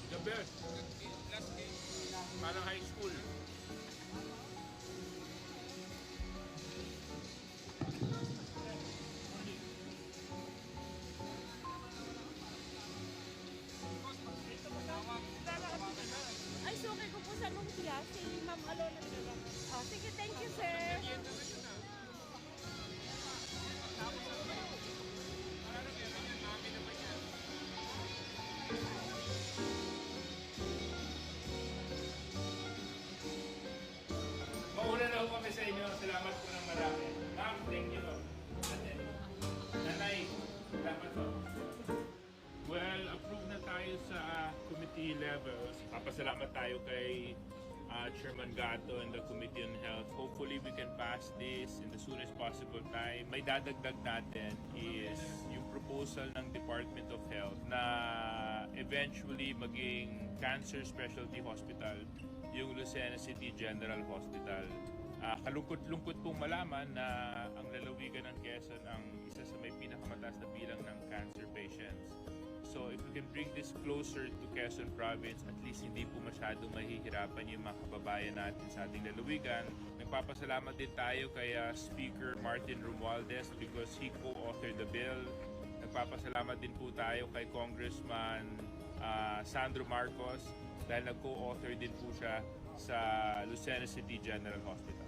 The best. Parang high school. Ay, sukay ko po sa lumpia. Si Ma'am Alona nila. Oh, sige, thank you, sir. Mauna na ho kami sa inyo. Salamat po ng marami. Ma'am, thank you. Nanay, salamat po. Well, approve na tayo sa committee levels. Papasalamat tayo kay Chairman Gato and the Committee on Health. Hopefully, we can pass this in the soonest possible time. May dadagdag natin is yung proposal ng Department of Health na eventually maging cancer specialty hospital yung Lucena City General Hospital. Kalungkot-lungkot pong malaman na ang lalawigan ng Quezon ang isa sa may pinakamataas na bilang ng cancer patients. So if we can bring this closer to Quezon Province, at least hindi po masyadong mahihirapan yung mga kababayan natin sa ating lalawigan. Nagpapasalamat din tayo kay Speaker Martin Romualdez because he co-authored the bill. Nagpapasalamat din po tayo kay Congressman Sandro Marcos dahil nag-co-author din po siya sa Lucena City General Hospital.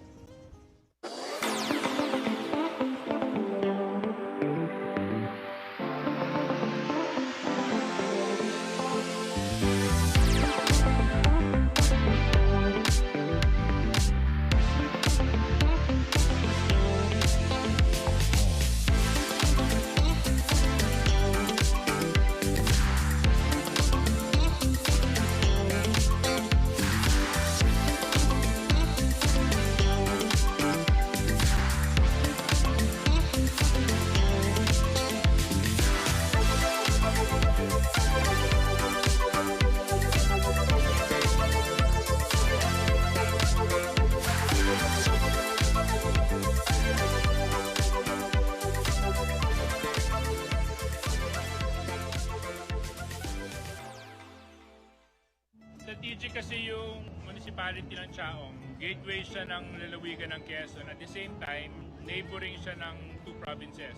Strategic kasi yung municipality ng Tiaong. Gateway siya ng lalawigan ng Quezon. At the same time, neighboring siya ng two provinces,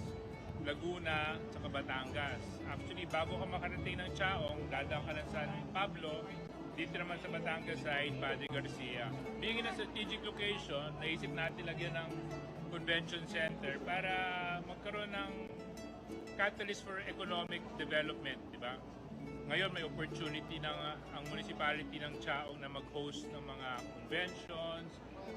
Laguna at Batangas. Actually, bago ka makarating ng Tiaong, dadaan ka ng San Pablo, dito naman sa Batangas side, Padre Garcia. Being in a strategic location, naisip natin lagyan ng convention center para magkaroon ng catalyst for economic development, di ba? Ngayon may opportunity ng ang municipality ng Tiaong na mag-host ng mga conventions,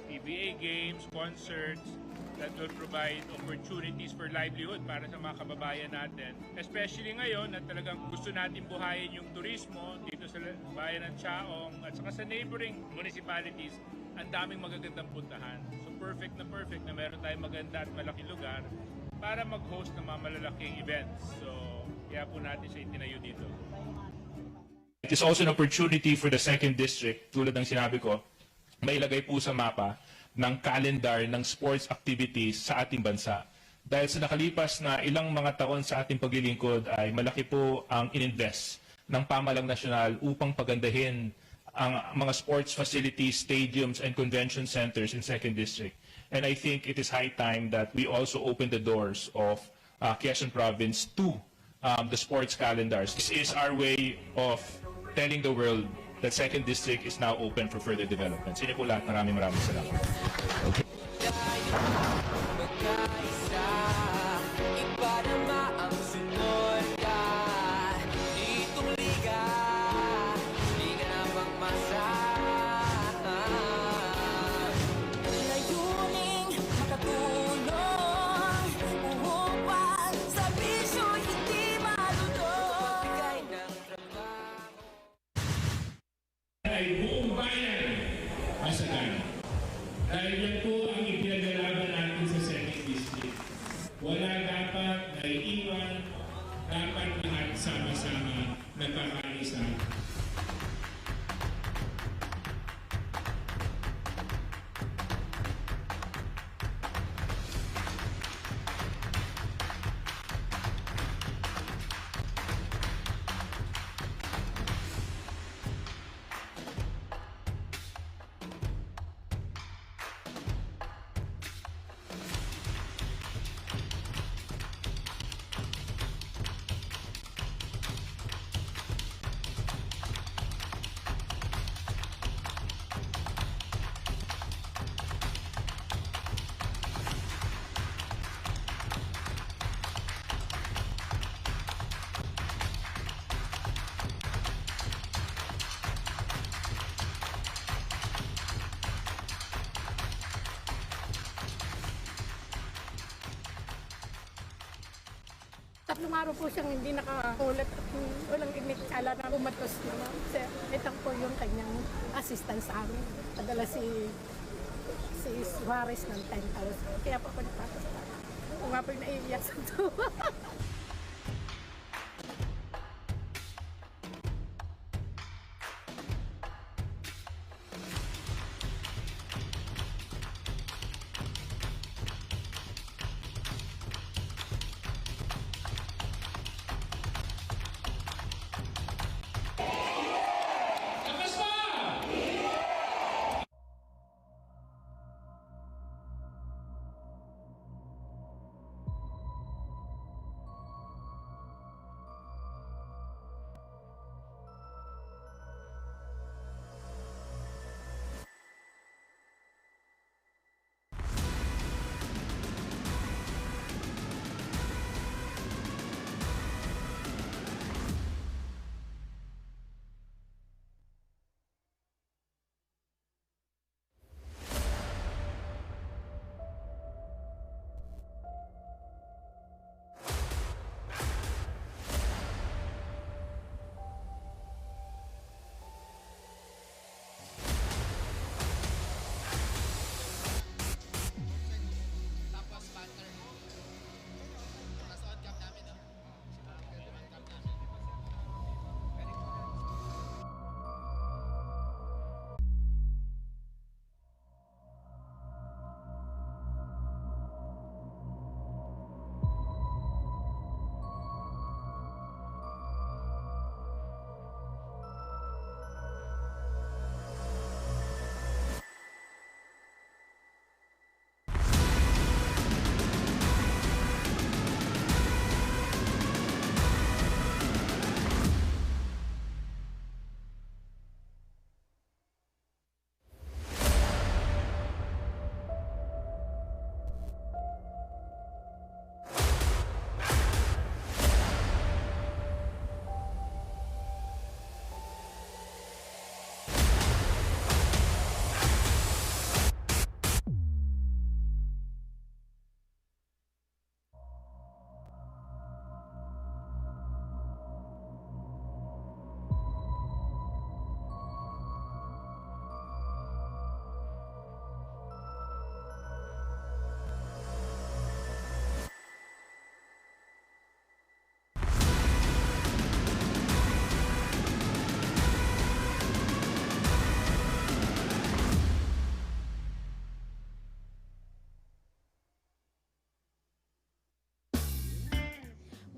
PBA games, concerts that will provide opportunities for livelihood para sa mga kababayan natin. Especially ngayon na talagang gusto natin buhayin yung turismo dito sa bayan ng Tiaong at saka sa neighboring municipalities, ang daming magagandang puntahan. So perfect na meron tayong maganda at malaking lugar para mag-host ng mga malalaking events. So kaya po natin siya itinayo dito. It is also an opportunity for the second district, tulad ng sinabi ko, mailagay po sa mapa ng calendar ng sports activities sa ating bansa. Dahil sa nakalipas na ilang mga taon sa ating paglilingkod ay malaki po ang ininvest ng pamahalang nasyonal upang pagandahin ang mga sports facilities, stadiums, and convention centers in second district. And I think it is high time that we also open the doors of Quezon Province to the sports calendars. This is our way of telling the world that second district is now open for further development. Sige po lahat, maraming salamat. Ay buong bayan masagan. Dahil yan po ang ipinaglalaban natin sa second district. Wala dapat naiiwan, dapat lahat sama-sama nagkakaisa. Tatlong araw po siyang hindi nakaulat at walang inikala na umatos naman. Ito po yung kanyang assistant sa amin. Padala si Suarez ng 10,000. Kaya po ako nagpapas. Ako nga po yung naiiyak sa tuwa.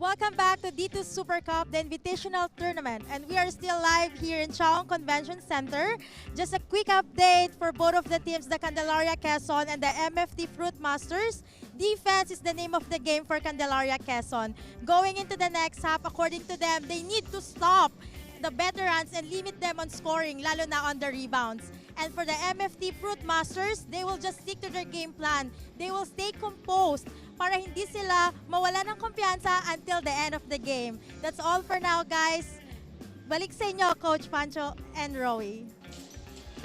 Welcome back to D2 Super Cup, the Invitational Tournament. And we are still live here in Tiaong Convention Center. Just a quick update for both of the teams, the Candelaria Quezon and the MFT FRUITMASTERs. Defense is the name of the game for Candelaria Quezon. Going into the next half, according to them, they need to stop the veterans and limit them on scoring, lalo na on the rebounds. And for the MFT FRUITMASTERs, they will just stick to their game plan. They will stay composed para hindi sila mawala ng kumpiyansa until the end of the game. That's all for now, guys. Balik sa inyo, Coach Pancho and Rowie.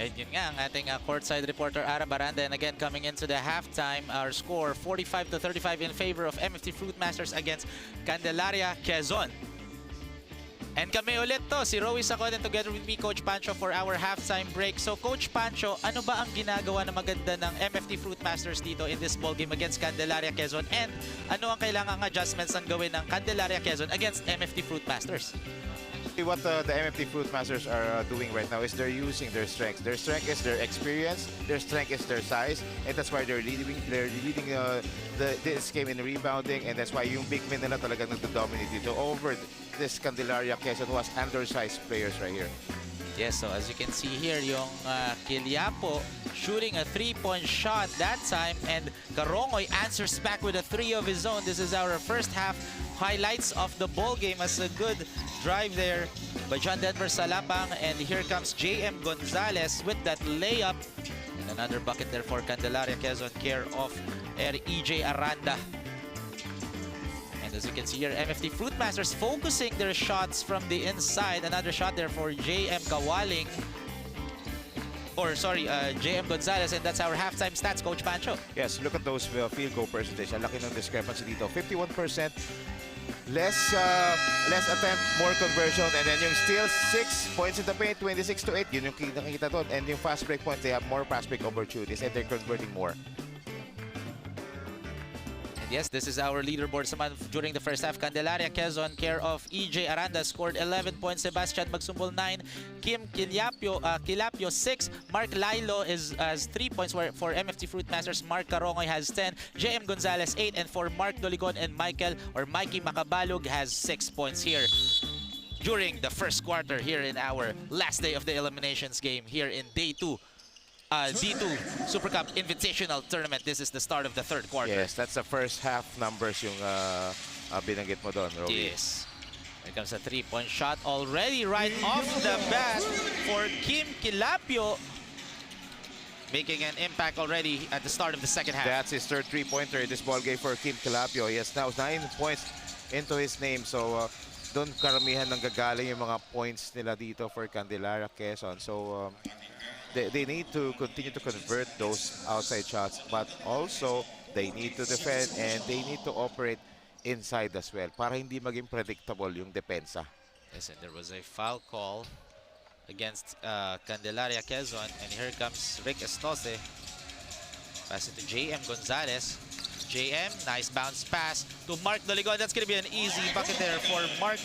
And yun nga, ang ating courtside reporter, Ara Baranda. And again, coming into the halftime, our score 45-35 in favor of MFT FRUITMASTERs against Candelaria Quezon. And kami ulit to, si Rowie Sacon, and together with me, Coach Pancho, for our halftime break. So, Coach Pancho, ano ba ang ginagawa na maganda ng MFT FRUITMASTERs dito in this ball game against Candelaria Quezon? And ano ang kailangang adjustments ang gawin ng Candelaria Quezon against MFT FRUITMASTERs? What the MFT FRUITMASTERs are doing right now is they're using their strengths. Their strength is their experience, their strength is their size, and that's why they're leading this game in rebounding, and that's why yung big men nila talagang nagdo-dominate dito over this Candelaria Quezon who has undersized players right here. Yes, so as you can see here, yung Quiliapo shooting a three-point shot that time, and Carongoy answers back with a three of his own. This is our first half highlights of the ball game as a good drive there by John Denver Salapang, and here comes JM Gonzalez with that layup, and another bucket there for Candelaria Quezon, care of EJ Aranda. And as you can see here, MFT FRUITMASTERs focusing their shots from the inside. Another shot there for JM Kawaling. Or sorry, JM Gonzalez, and that's our halftime stats, Coach Pancho. Yes, look at those field goal percentage. Ang laki ng discrepancy dito. 51%, less attempt, more conversion, and then yung still 6 points in the paint, 26-8. Yun yung nakikita doon. And yung fast break points, they have more fast break opportunities, and they're converting more. Yes, this is our leaderboard during the first half. Candelaria Quezon, care of EJ Aranda, scored 11 points. Sebastian Magsumbol, 9. Kim Quilapio, 6. Mark Lilo has 3 points for MFT FRUITMASTERs. Mark Carongoy has 10. JM Gonzalez, 8. And for Mark Doligon and Mikey Macabalog has 6 points here during the first quarter here in our last day of the eliminations game here in day 2. D2 Super Cup Invitational Tournament. This is the start of the third quarter. Yes, that's the first half numbers yung binanggit mo doon, Rowie. Yes. Here comes a three-point shot already right off the bat for Kim Quilapio, making an impact already at the start of the second half. That's his third three-pointer in this ball game for Kim Quilapio. He has now 9 points into his name. So, doon karamihan ng gagaling yung mga points nila dito for Candelaria Quezon. So, they need to continue to convert those outside shots, but also they need to defend and they need to operate inside as well para hindi maging predictable yung depensa. Yes, and there was a foul call against Candelaria Quezon, and here comes Rick Estose. Pass it to JM Gonzalez. JM, nice bounce pass to Mark Doligon. That's going to be an easy bucket there for Mark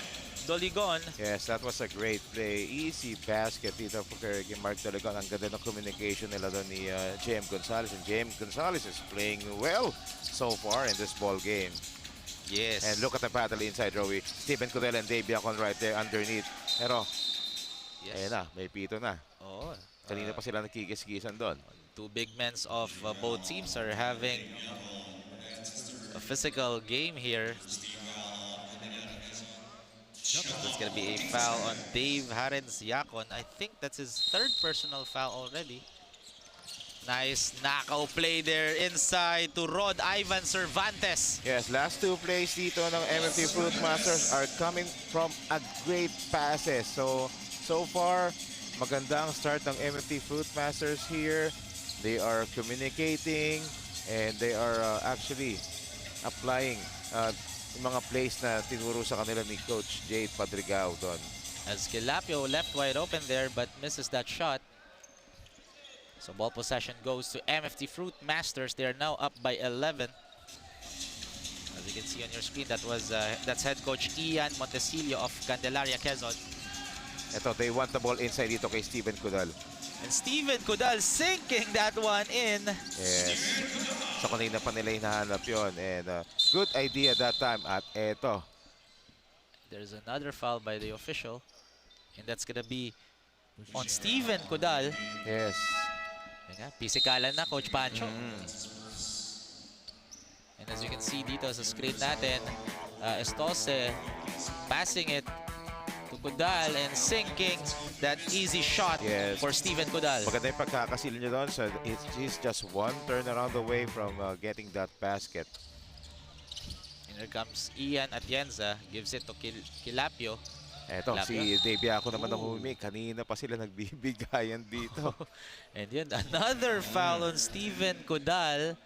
Doligon. Yes, that was a great play. Easy basket dito for Mark Doligon. Ang ganda ng communication nila doon ni JM Gonzalez. And JM Gonzalez is playing well so far in this ball game. Yes. And look at the battle inside, Rowie. Stephen Cudel and Dave Biacon right there underneath. Pero, Yes. ayun na, may pito na. Oh, Kanina pa sila nakikis-kisan doon. two big men of both teams are having a physical game here. That's going to be a foul on Dave Harens Yacon. I think that's his third personal foul already. Nice knockout play there inside to Rod Ivan Cervantes. Yes, last two plays dito ng MFT FRUITMASTERs are coming from a great passes. So far, magandang start ng MFT FRUITMASTERs here. They are communicating and they are actually applying yung mga plays na tinuro sa kanila ni Coach Jade Padrigao doon. As Quilapio left wide open there but misses that shot. So ball possession goes to MFT FRUITMASTERs. They are now up by 11. As you can see on your screen, that's head coach Ian Montesilio of Candelaria Quezon. Ito, they want the ball inside dito kay Stephen Cudal. And Stephen Cudal sinking that one in. Yes. So kanina pa nila hinahanap yun. And good idea that time. At eto, there's another foul by the official. And that's gonna be on Steven Cudal. Yes. Yan nga, pisikalan na, Coach Pancho. And as you can see dito sa screen natin, Estose passing it to Cudal and sinking that easy shot for Steven Cudal. Maganda yung pagkakasil niya doon. So he's just one turnaround away from getting that basket. And here comes Ian Atienza, gives it to Kilapio. Eto, si Davey ako naman ang humimi. Kanina pa sila nagbibigayan dito. And yun, another foul on Steven Cudal.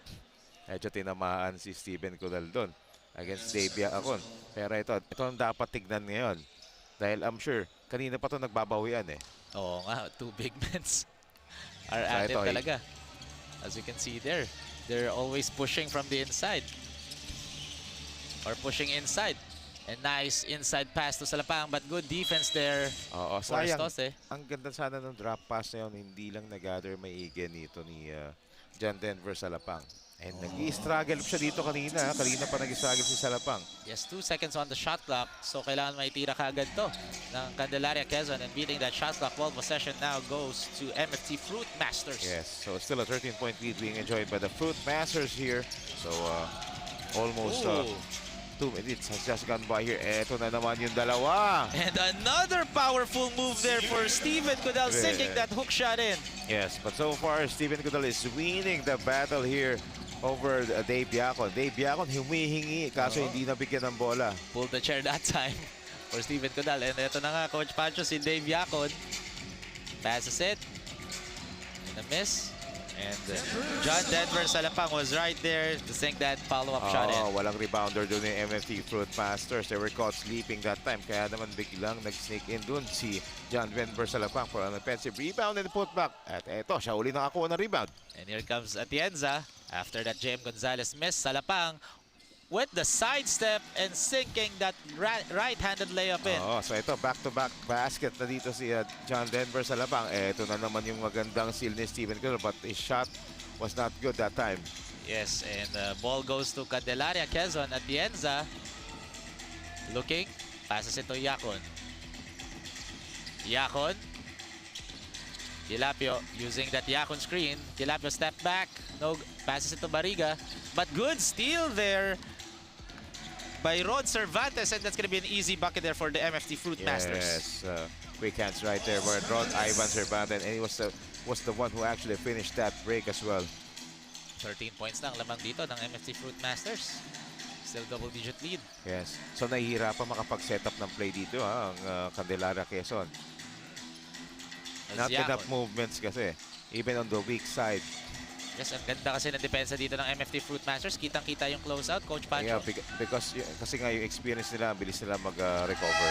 Medyo tinamaan si Steven Cudal doon against Davey Akon. Pero ito ang dapat tignan ngayon. Dahil I'm sure, kanina pa ito nagbabawian eh. Oo nga, two big men are at it talaga. As you can see there, they're always pushing from the inside. Or pushing inside. And nice inside pass to Salapang, but good defense there. Oo, for sayang. Estose. Ang ganda sana ng drop pass na yun, hindi lang nag-gather maigi nito ni John Denver Salapang. And nag-i-struggle siya dito kanina. Kanina pa nag-i-struggle si Salapang. Yes, 2 seconds on the shot clock. So kailangan maitira kaagad to ng Candelaria Quezon. And beating that shot clock, ball possession now goes to MFT FRUITMASTERS. Yes, so it's still a 13-point lead being enjoyed by the FRUITMASTERS here. So almost 2 minutes has just gone by here. Eto na naman yung dalawa. And another powerful move there for Steven Cudal, sinking that hook shot in. Yes, but so far Steven Cudal is winning the battle here over Dave Biacon. Dave Biacon humihingi kaso hindi nabigyan ng bola. Pulled the chair that time for Steven Cudal. And ito na nga, Coach Pancho, si Dave Biacon. Passes it. And a miss. And John Denver Salapang was right there to sink that follow-up shot in. Walang rebounder doon yung MFT FRUITMASTERS. They were caught sleeping that time. Kaya naman biglang nag-sneak in doon si John Denver Salapang for an offensive rebound and putback. At eto, siya uli nakakuha ng rebound. And here comes Atienza. After that JM Gonzalez miss, Salapang with the sidestep and sinking that right-handed layup in. So ito, back-to-back basket na dito si John Denver Salapang. Ito na naman yung magandang seal ni Steven Cudal, but his shot was not good that time. Yes, and the ball goes to Candelaria Quezon. Atienza looking, passes it to Yacon. Yacon. Kilapio using that Yacon screen. Kilapio step back. No, passes it to Barriga. But good steal there by Rod Cervantes, and that's going to be an easy bucket there for the MFT FRUITMASTERS. Yes, quick hands right there for Rod Ivan Cervantes, and he was the one who actually finished that break as well. 13 points lang lamang dito ng MFT FRUITMASTERS. Still double-digit lead. Yes. So nahihirapan makapag-set up ng play dito ang Candelaria Quezon. Not enough movements kasi, even on the weak side. Yes, ang ganda kasi ng depensa dito ng MFT FRUITMASTERS. Kitang-kita yung closeout, Coach Pancho. Yeah, because kasi nga yung experience nila, ang bilis nila mag-recover.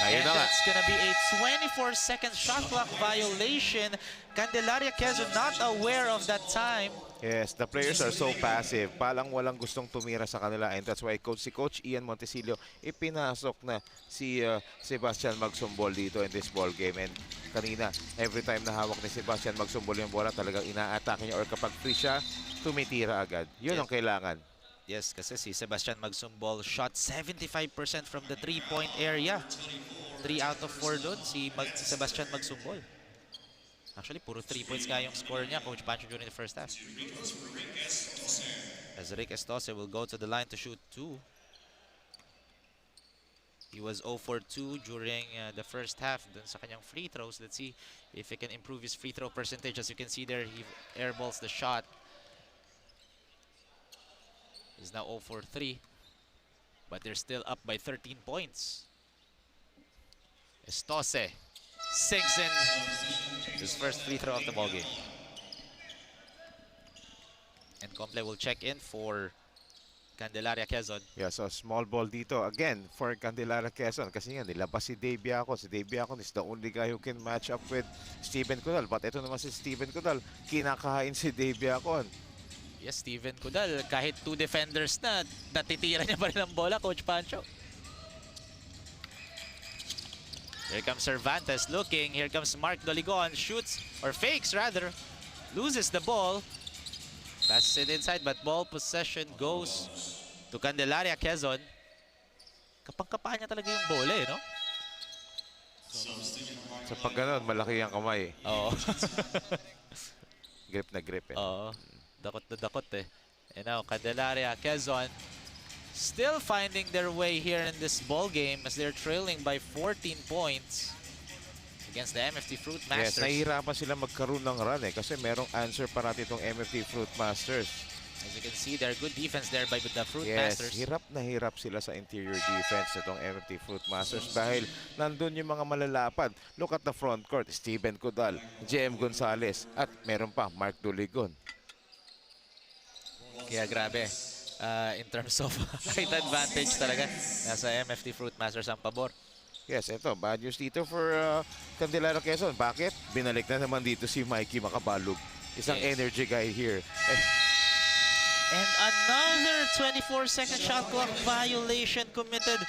And that's gonna be a 24-second shot clock violation. Candelaria Quezon not aware of that time. Yes, the players are so passive. Palang walang gustong tumira sa kanila, and that's why si Coach Ian Montesilio ipinasok na si Sebastian Magsumbol dito in this ball game. And kanina, every time na hawak ni Sebastian Magsumbol yung bola, talagang ina-atake niya, or kapag free siya, tumitira agad. Yun ang kailangan. Yes, kasi si Sebastian Magsumbol shot 75% from the 3-point area. 3 out of 4 doon si Sebastian Magsumbol. Actually, puro 3 points nga yung score niya, Coach Pancho, during the first half. As Rick Estose will go to the line to shoot 2. He was 0 for 2 during the first half dun sa kanyang free throws. Let's see if he can improve his free throw percentage. As you can see there, he airballs the shot. He's now 0 for 3. But they're still up by 13 points. Estose sinks in his first free throw of the ballgame. And Comple will check in for Candelaria Quezon. Yeah, so small ball dito again for Candelaria Quezon. Kasi nga nilabas si Dave Biacon. Si Dave Biacon is the only guy who can match up with Steven Cudal. But ito naman si Steven Cudal, kinakain si Dave Biacon. Yes, Steven Cudal, kahit 2 defenders na, natitira niya pa rin ang bola, Coach Pancho. Here comes Cervantes looking. Here comes Mark Doligon. Shoots, or fakes rather. Loses the ball. Passes it inside, but ball possession goes to Candelaria Quezon. Kapang-kapaan niya talaga yung bola no? Sa pag ganun, malaki ang kamay. Oo. Grip na grip eh. Oo. Dakot na dakot eh. And now, Candelaria, Quezon, still finding their way here in this ball game as they're trailing by 14 points against the MFT Yes, FRUITMASTers. nahihirapan sila magkaroon ng run eh kasi merong answer parati itong MFT FRUITMASTers. As you can see, they're good defense there by the Yes, FRUITMASTers. hirap na hirap sila sa interior defense nitong MFT FRUITMASTers dahil nandun yung mga malalapad. Look at the front court, Steven Codal, JM Gonzalez, at meron pa, Mark Duligon. Kaya grabe. In terms of height advantage talaga, nasa MFT FRUITMASTers ang pabor. Yes, ito, bad news dito for Candelaria Quezon. Bakit? Binalik na naman dito si Mikey Makabalog. Isang Yes. energy guy here. And another 24-second shot clock violation committed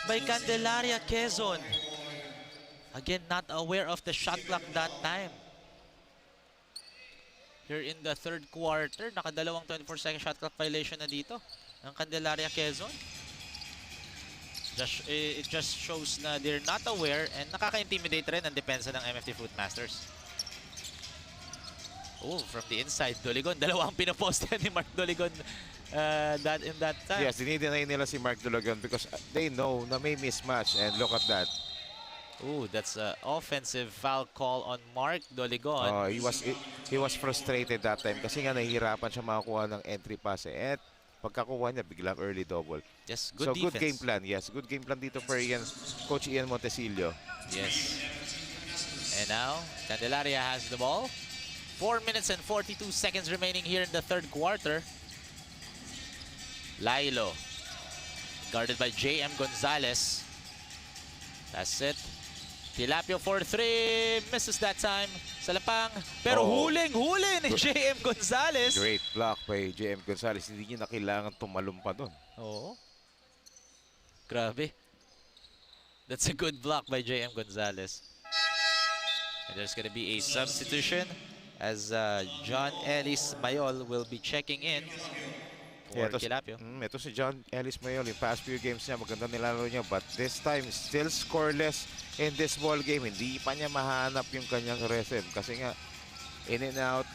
by Candelaria Quezon. Again, not aware of the shot clock that time. Here in the third quarter, nakadalawang 24-second shot clock violation na dito ng Candelaria Quezon. It just shows na they're not aware and nakaka-intimidate rin ang depensa ng MFT FRUITMASTers. Oh, from the inside, Duligon. Dalawang pinaposte ni Mark Duligon in that time. Yes, dinideny nila si Mark Duligon because they know na may mismatch and look at that. Oh, that's an offensive foul call on Mark Duligon. He was frustrated that time kasi nga nahihirapan siya makakuha ng entry pass eh. At pagkakuha niya, biglang early double. Yes, good so defense. good game plan, yes. Good game plan dito for Coach Ian Montesillo. Yes. And now, Candelaria has the ball. 4 minutes and 42 seconds remaining here in the third quarter. Lailo, guarded by JM Gonzalez. That's it. Tilapio for 3. Misses that time. Salapang. Pero huling-huli ni JM Gonzalez. Great block by JM Gonzalez. Hindi niya na kailangan tumalon pa doon. Oo. Grabe. That's a good block by JM Gonzalez. And there's going to be a substitution as John Ellis Mayol will be checking in for Tilapio. Ito si John Ellis Mayol. Yung past few games niya, maganda nilalaro niya. But this time, still scoreless in this ball game. Hindi pa niya mahanap yung kanyang rhythm. Kasi nga, in and out.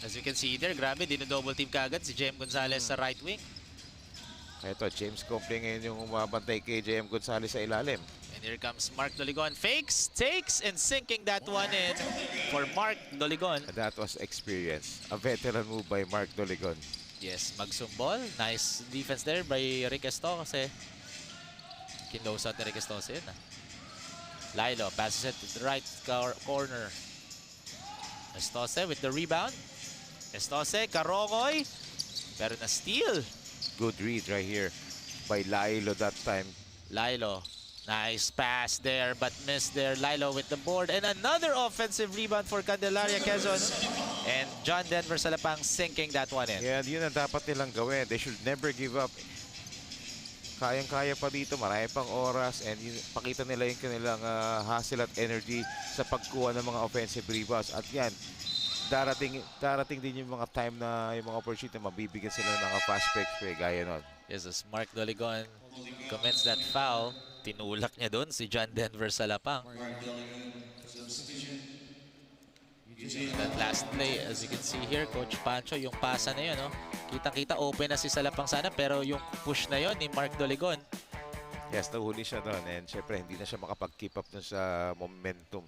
As you can see there, grabe, dino-double team kaagad si JM Gonzalez sa right wing. Ito, James Copley ngayon yung umabantay kay JM Gonzalez sa ilalim. And here comes Mark Duligon. Fakes, takes, and sinking that one in for Mark Duligon. That was experience. A veteran move by Mark Duligon. Yes, magsumbol. Nice defense there by Rick Esto kasi kinlose out ni Rick Esto yun. Lailo passes it to the right corner. Estose with the rebound. Estose, Karongoy. Pero na steal. Good read right here by Lailo that time. Lailo, nice pass there but missed there. Lailo with the board and another offensive rebound for Candelaria Quezon. And John Denver Salapang sinking that one in. Yeah, yun ang dapat nilang gawin. They should never give up. Kayang-kaya pa dito, marami pang oras and pakita nila yung kanilang hustle at energy sa pagkuha ng mga offensive rebounds. At yan, darating din yung mga time na yung mga opportunity na mabibigyan sila ng mga fast break gaya nun. Yes, as Mark Duligon commits that foul, tinulak niya doon si John Denver Salapang. That last play, as you can see here, Coach Pancho, yung pasa na yun, no? Kitang-kita, open na si Salapang sana, pero yung push na yun ni Mark Duligon. Yes, nahuli siya doon and syempre hindi na siya makapag-keep up dun sa momentum.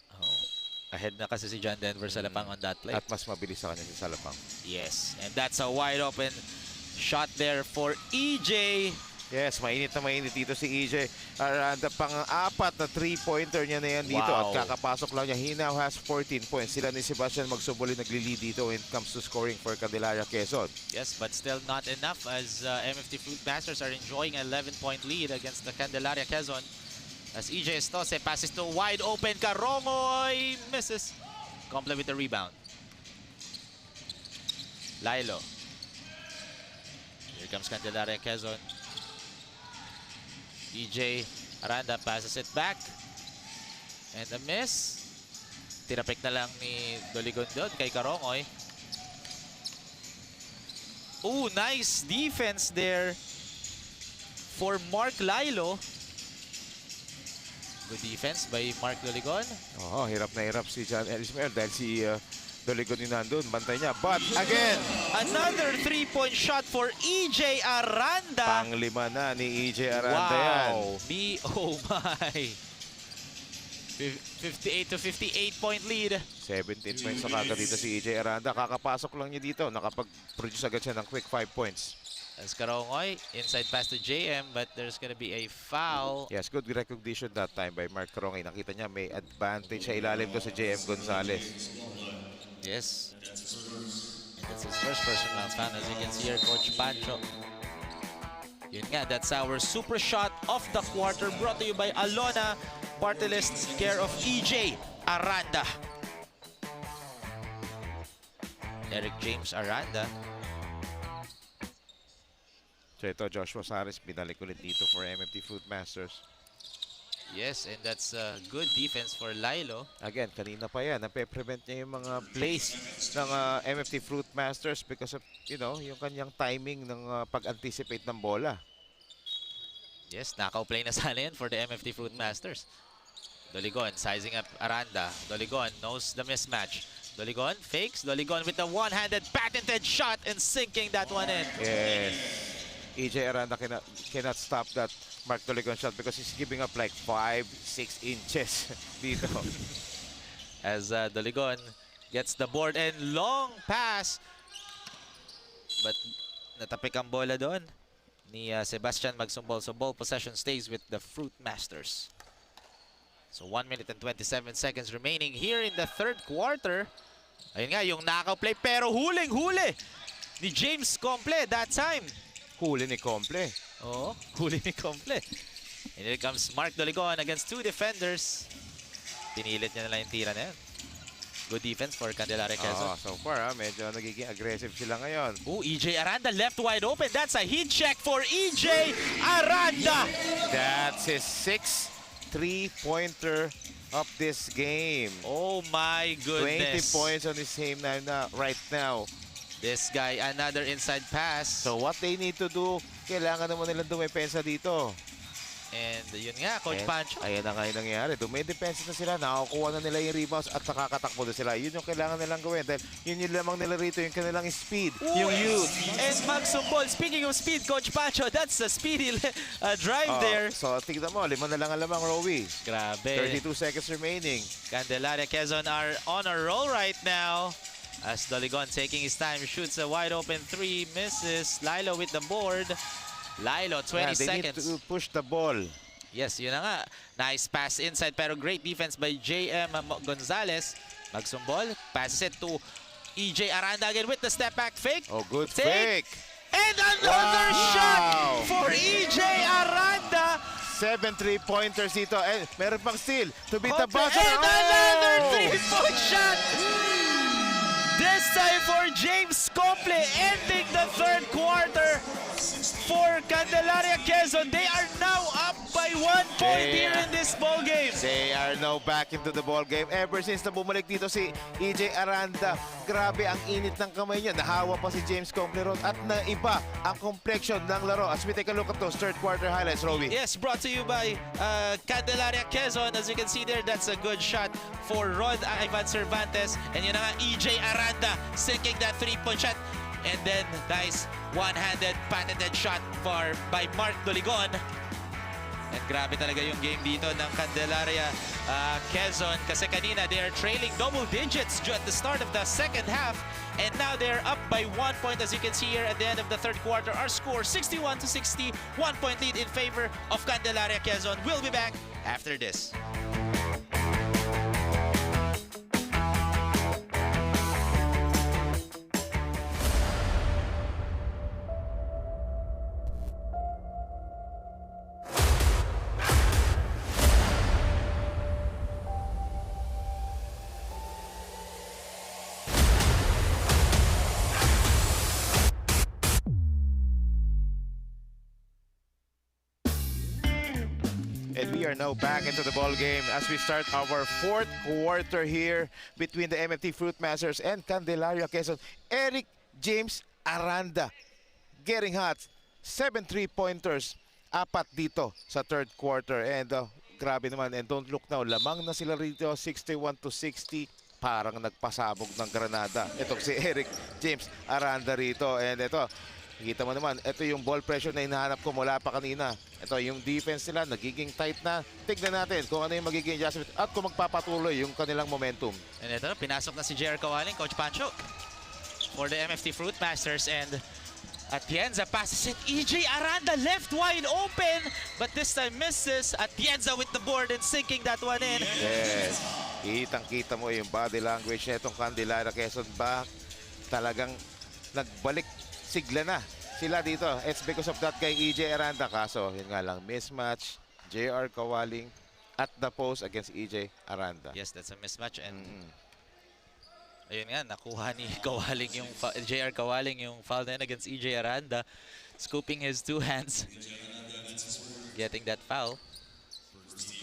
Ahead na kasi si John Denver Salapang on that play. At mas mabilis sa kanya si Salapang. Yes, and that's a wide open shot there for EJ. Yes, mainit na mainit dito si EJ. Around pang-apat na 3-pointer niya na yan dito. Wow. At kakapasok lang niya. He now has 14 points. Sila ni Sebastian Magsuboli nagli-lead dito when it comes to scoring for Candelaria Quezon. Yes, but still not enough as MFT FRUITMASTers are enjoying an 11-point lead against the Candelaria Quezon. As EJ Estose passes to wide open. Karongoy misses. Complete with the rebound. Lailo. Here comes Candelaria Quezon. EJ Aranda passes it back. And a miss. Tinapik na lang ni Duligon doon kay Karongoy. Oh, nice defense there for Mark Lailo. Good defense by Mark Doligon. Oo, hirap na hirap si John Ismael dahil si Doligon yung nandun. Bantay niya. But again, Another 3-point shot for EJ Aranda. pang-5 na ni EJ Aranda yan. Wow. Oh my. 58 to 58 point lead. 17 points na kagad dito si EJ Aranda. Kakapasok lang niya dito. Nakapag-produce agad siya ng quick 5 points. As Karongoy, inside pass to JM, but there's gonna be a foul. Yes, good recognition that time by Mark Karongay. Nakita niya may advantage sa ilalim to sa JM Gonzalez. Yes. And that's his first personal foul. As you can see here, Coach Pancho. Yun nga, that's our super shot of the quarter brought to you by Alona. Party list care of EJ Aranda. Eric James Aranda. So ito, Joshua Sares, binalik ulit dito for MFT Fruitmasters. Yes, and that's good defense for Lilo. Again, kanina pa yan, nape-prevent niya yung mga plays ng MFT Fruitmasters because of, you know, yung kanyang timing ng pag-anticipate ng bola. Yes, nakaw-play na sana yun for the MFT Fruitmasters. Doligon sizing up Aranda. Doligon knows the mismatch. Doligon fakes. Doligon with the one-handed patented shot and sinking that one in. Yes. EJ Aranda cannot stop that Mark Doligon shot because he's giving up like 5-6 inches dito. As Doligon gets the board and long pass. But natapik ang bola doon ni Sebastian Magsumbol. So ball possession stays with the Fruitmasters. So 1 minute and 27 seconds remaining here in the third quarter. Ayun nga, yung knockout play pero huling-huli ni James Comple that time. Huli ni Comple. Oo, huli ni Comple. And here comes Mark Doligon against two defenders. Pinilit niya na lang yung tira na yan. Good defense for Candelaria Quezon. So far, medyo nagiging aggressive sila ngayon. Ooh, EJ Aranda left wide open. That's a heat check for EJ Aranda. That's his 6th three-pointer of this game. Oh my 20 goodness. points on his team right now. This guy, another inside pass. So what they need to do, kailangan naman nilang dumepensa dito. And yun nga, Coach Pancho. Ayan na nga yung nangyayari. Dumedepensa na sila, nakakuha na nila yung rebounds at nakakatakbo na sila. Yun yung kailangan nilang gawin dahil yun yung lamang nila rito, yung kanilang speed, yung youth. And Magsumbol, speaking of speed, Coach Pancho, that's a speedy drive there. So tignan mo, 5 na lang ang lamang, Rowie. Grabe. 32 seconds remaining. Candelaria Quezon are on a roll right now. As Doligon taking his time, shoots a wide open 3, misses. Lilo with the board. Lilo, 20 they seconds. need to push the ball. Yes, yun na nga. Nice pass inside pero great defense by JM Gonzalez. Magsumbol, passes it to EJ Aranda again with the step back fake. Oh, good fake. And another shot for EJ Aranda. 7 3-pointers dito. And meron pang steal to beat the And buzzer. another 3-point shot. This time for James Comple, ending the third quarter for Candelaria Quezon. They are now up by 1 point here in this ball game. They are now back into the ball game. Ever since na bumalik dito si EJ Aranda, grabe ang init ng kamay niya. Nahawa pa si James Comple ron at naiba ang complexion ng laro. As we take a look at those third quarter highlights, Rowie. Yes, brought to you by Candelaria Quezon. As you can see there, that's a good shot for Rod Ivan Cervantes. And yun na nga, EJ Aranda sinking that 3-point shot. And then, nice one-handed patented shot by Mark Doligon. And grabe talaga yung game dito ng Candelaria Quezon. Kasi kanina, they are trailing double digits at the start of the second half. And now they're up by 1 point. As you can see here at the end of the third quarter, our score 61 to 60. 1 point lead in favor of Candelaria Quezon. We'll be back after this. And we are now back into the ball game as we start our fourth quarter here between the MFT Fruitmasters and Candelaria Quezon. Eric James Aranda getting hot. 7 3-pointers, 4 dito sa third quarter. And Grabe naman. And don't look now. Lamang na sila rito. 61-60. Parang nagpasabog ng Granada. Itong si Eric James Aranda rito. And ito, kita mo naman, ito yung ball pressure na hinahanap ko mula pa kanina. Ito yung defense nila, nagiging tight na. Tignan natin kung ano yung magiging adjustment at kung magpapatuloy yung kanilang momentum. And ito, pinasok na si JR Kawaling, Coach Pancho, for the MFT Fruitmasters. And Atienza passes it. EJ Aranda left wide open, but this time misses. Atienza with the board and sinking that one in. Yes. Kitang-kita mo yung body language na itong Candelaria Quezon ba talagang nagbalik sigla na sila dito. It's because of that kay EJ Aranda. Kaso, yun nga lang, mismatch. JR Kawaling at the post against EJ Aranda. Yes, that's a mismatch. And ayun nga, nakuha ni Kawaling yung JR Kawaling yung foul na yun against EJ Aranda. Scooping his two hands. Getting that foul.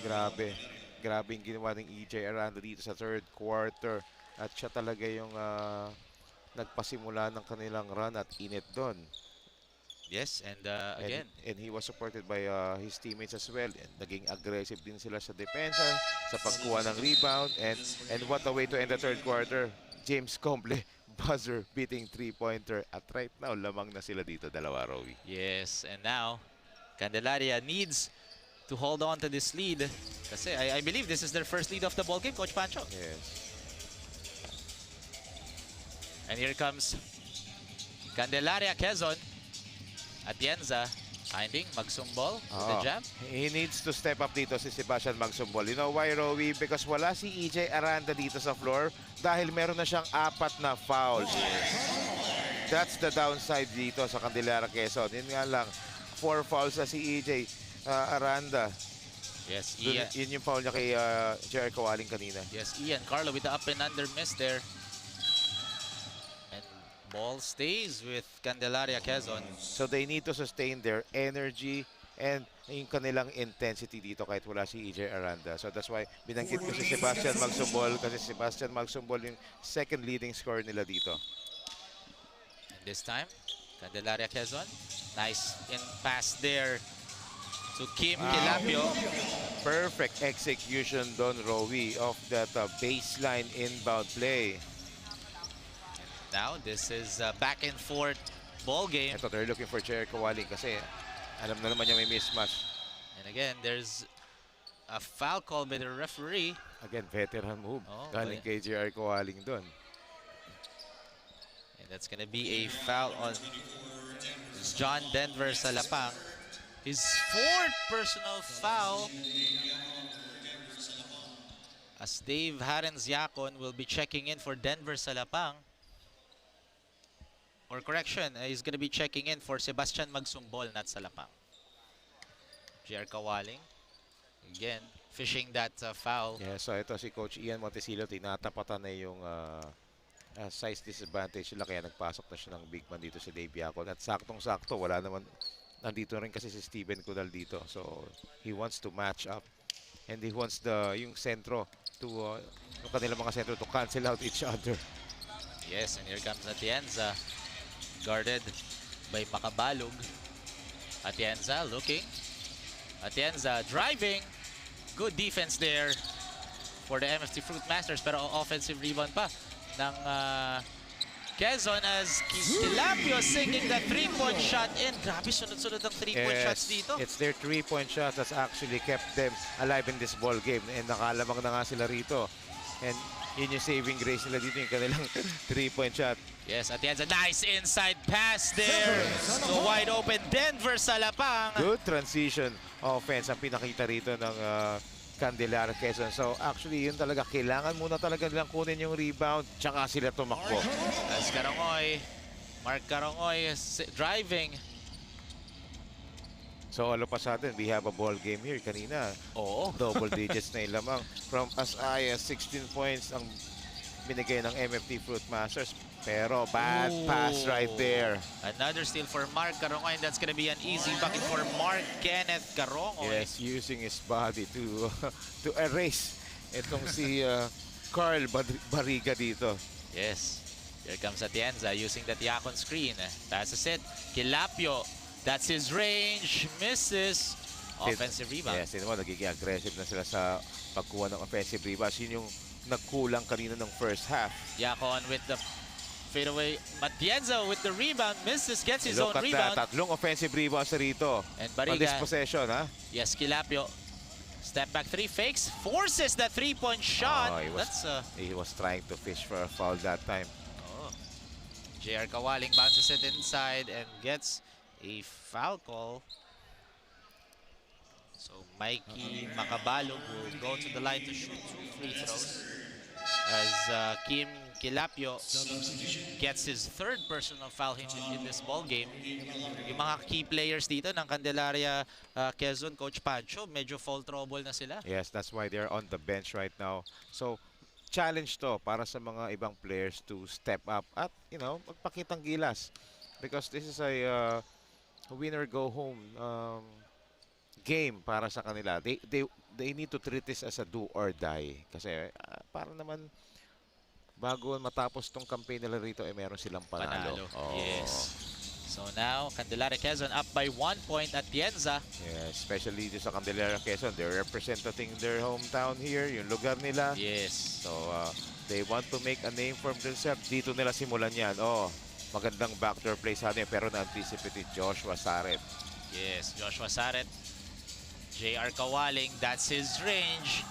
Grabe. Grabe yung ginawa ng EJ Aranda dito sa third quarter. At siya talaga yung nagpasimula ng kanilang run at init doon. Yes, and again. And he was supported by his teammates as well. And naging aggressive din sila sa depensa, sa pagkuha ng rebound. And what a way to end the third quarter. James Comble, buzzer beating three-pointer. At right now, lamang na sila dito, dalawa, Rowie. Yes, and now, Candelaria needs to hold on to this lead. Kasi I believe this is their first lead of the ball game, Coach Pancho. Yes. And here comes Candelaria Quezon. Atienza finding Magsumbol with the jam. He needs to step up dito si Sebastian Magsumbol. You know why, Rowie? Because wala si EJ Aranda dito sa floor dahil meron na siyang 4 na fouls. That's the downside dito sa Candelaria Quezon. Yun nga lang, 4 fouls na si EJ Aranda. Yes, Ian. Yun yung foul niya kay JR Kawaling kanina. Yes, Ian Carlo with the up and under miss there. And ball stays with Candelaria Quezon. So they need to sustain their energy and yung kanilang intensity dito kahit wala si EJ Aranda. So that's why binanggit ko si Sebastian Magsumbol kasi Sebastian Magsumbol yung second leading scorer nila dito. And this time, Candelaria Quezon. Nice in pass there to Kim Kilapio. Perfect execution doon, Rowie, of that baseline inbound play. Now, this is a back and forth ball game. Ito, they're looking for JR Kawaling kasi alam na naman niya may mismatch. And again, there's a foul call by the referee. Again, veteran move. Oh, Galing kay JR Kawaling doon. And that's gonna be a foul on John Denver Salapang. His 4th personal foul. As Dave Harens-Yacon will be checking in for Denver Salapang. Or correction, he's gonna be checking in for Sebastian Magsumbol, not Salapang. JR Kawaling, again, fishing that foul. Yeah, so ito si Coach Ian Montesilo, tinatapatan na yung size disadvantage nila kaya nagpasok na siya ng big man dito si Dave Yacon. At saktong-sakto, wala naman, nandito rin kasi si Steven Cudal dito. So, he wants to match up. And he wants yung sentro to, yung kanilang mga sentro to cancel out each other. Yes, and here comes Atienza, guarded by Makabalog. Atienza looking. Atienza driving. Good defense there for the MFT Fruitmasters, pero offensive rebound pa ng Quezon as Kilapio sinking that 3-point shot in. Grabe, sunod-sunod ang 3-point shots dito. It's their 3-point shot that's actually kept them alive in this ball game. And nakalamang na nga sila rito. And yun yung saving grace nila dito, yung kanilang 3-point shot. Yes, Atienza, nice inside pass there. So wide open, Denver Salapang. Good transition offense ang pinakita rito ng Candelaria Quezon. So actually yun talaga, kailangan muna talaga nilang kunin yung rebound tsaka sila tumakbo. As Carongoy, Mark Carongoy driving. So all of a sudden, we have a ball game here kanina. Oo. Double digits na yung lamang. From as high as 16 points ang binigay ng MFT Fruitmasters. Pero bad pass right there. Another steal for Mark Carongoy, and that's gonna be an easy bucket for Mark Kenneth Carongoy. Yes, using his body to to erase itong si Carl Barriga dito. Yes. Here comes Atienza using the Tiaong screen. Passes it. Kilapio. That's his range. Misses. offensive rebound. Yes, mo, nagiging aggressive na sila sa pagkuha ng offensive rebounds. Yun yung nagkulang kanina ng first half. Yakon with the fadeaway. Matienzo with the rebound. Misses, gets his own Look at rebound. that. Tatlong offensive rebounds na rito. And On this Bariga. possession, ha? Yes, Kilapio. Step back three, fakes, forces that three-point shot. Oh, he was trying to fish for a foul that time. JR Kawaling bounces it inside and gets a foul call. So Mikey Makabalog will go to the line to shoot 2 free throws as Kim Kilapio gets his third personal foul in this ball game. Yung mga key players dito ng Candelaria Quezon, Coach Pancho, medyo foul trouble na sila. Yes, that's why they're on the bench right now. So, challenge to para sa mga ibang players to step up at, magpakitang gilas. Because this is a winner go home game para sa kanila. They need to treat this as a do or die. Kasi para naman bago matapos tong campaign nila rito meron silang panalo. Yes. So now Candelaria Quezon up by 1 point at Tienza. Yeah, especially dito sa Candelaria Quezon, they're representing their hometown here, yung lugar nila. Yes. So they want to make a name for themselves. Dito nila simulan yan. Magandang backdoor play sa atin pero na-anticipate Joshua Saret. Yes, Joshua Saret. JR Kawaling, that's his range.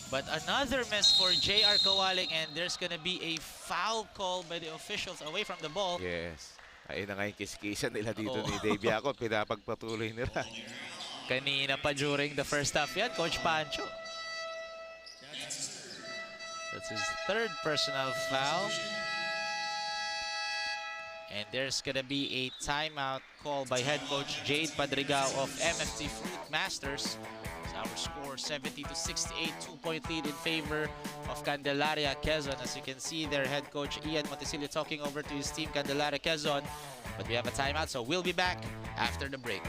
But another miss for JR Kawaling and there's gonna be a foul call by the officials away from the ball. Yes. Ayun na nga yung kiskisan nila dito ni Dave Yacon. Pinapagpatuloy nila. Kanina pa during the first half yan, Coach Pancho. That's his third personal foul. And there's gonna be a timeout call by head coach Jade Padrigao of MFT FRUITMASTERS. Our score 70-68, 2-point lead in favor of Candelaria Quezon. As you can see, their head coach Ian Montecillo talking over to his team Candelaria Quezon. But we have a timeout, so we'll be back after the break.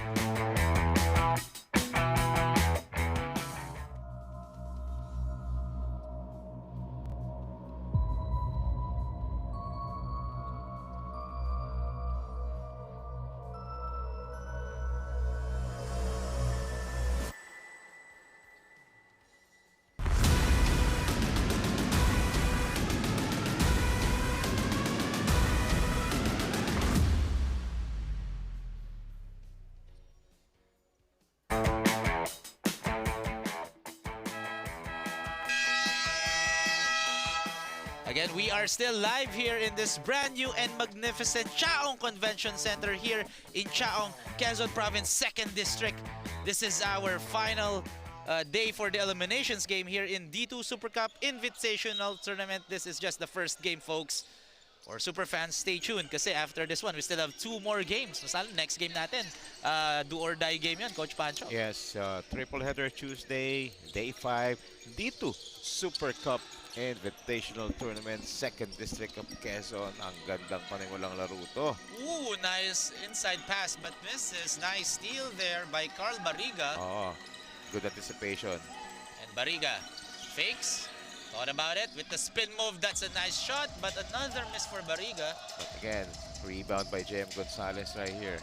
Again, we are still live here in this brand new and magnificent Tiaong Convention Center here in Tiaong, Quezon Province, 2nd District. This is our final day for the eliminations game here in D2 Super Cup Invitational Tournament. This is just the first game, folks. For super fans, stay tuned kasi after this one, we still have 2 more games. Masal, next game natin, do or die game yan, Coach Pancho. Yes, triple header Tuesday, day 5, D2 Super Cup Invitational Tournament, 2nd District of Quezon. Ang gandang panimulang laro to. Ooh, nice inside pass but misses. Nice steal there by Carl Bariga. Good anticipation. And Bariga fakes. Thought about it with the spin move. That's a nice shot, but another miss for Bariga. But again, rebound by JM Gonzalez right here.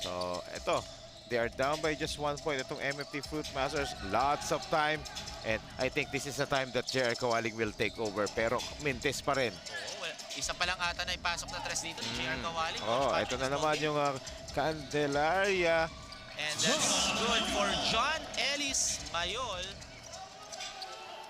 So, eto, they are down by just 1 point. Itong MFT FRUITMASTERS, lots of time. And I think this is the time that JR Kawaling will take over. Pero mintes pa rin. Isa pa lang ata na ipasok na tres dito ni JR Kawaling. Ito na naman yung Candelaria. And that's good for John Ellis Mayol.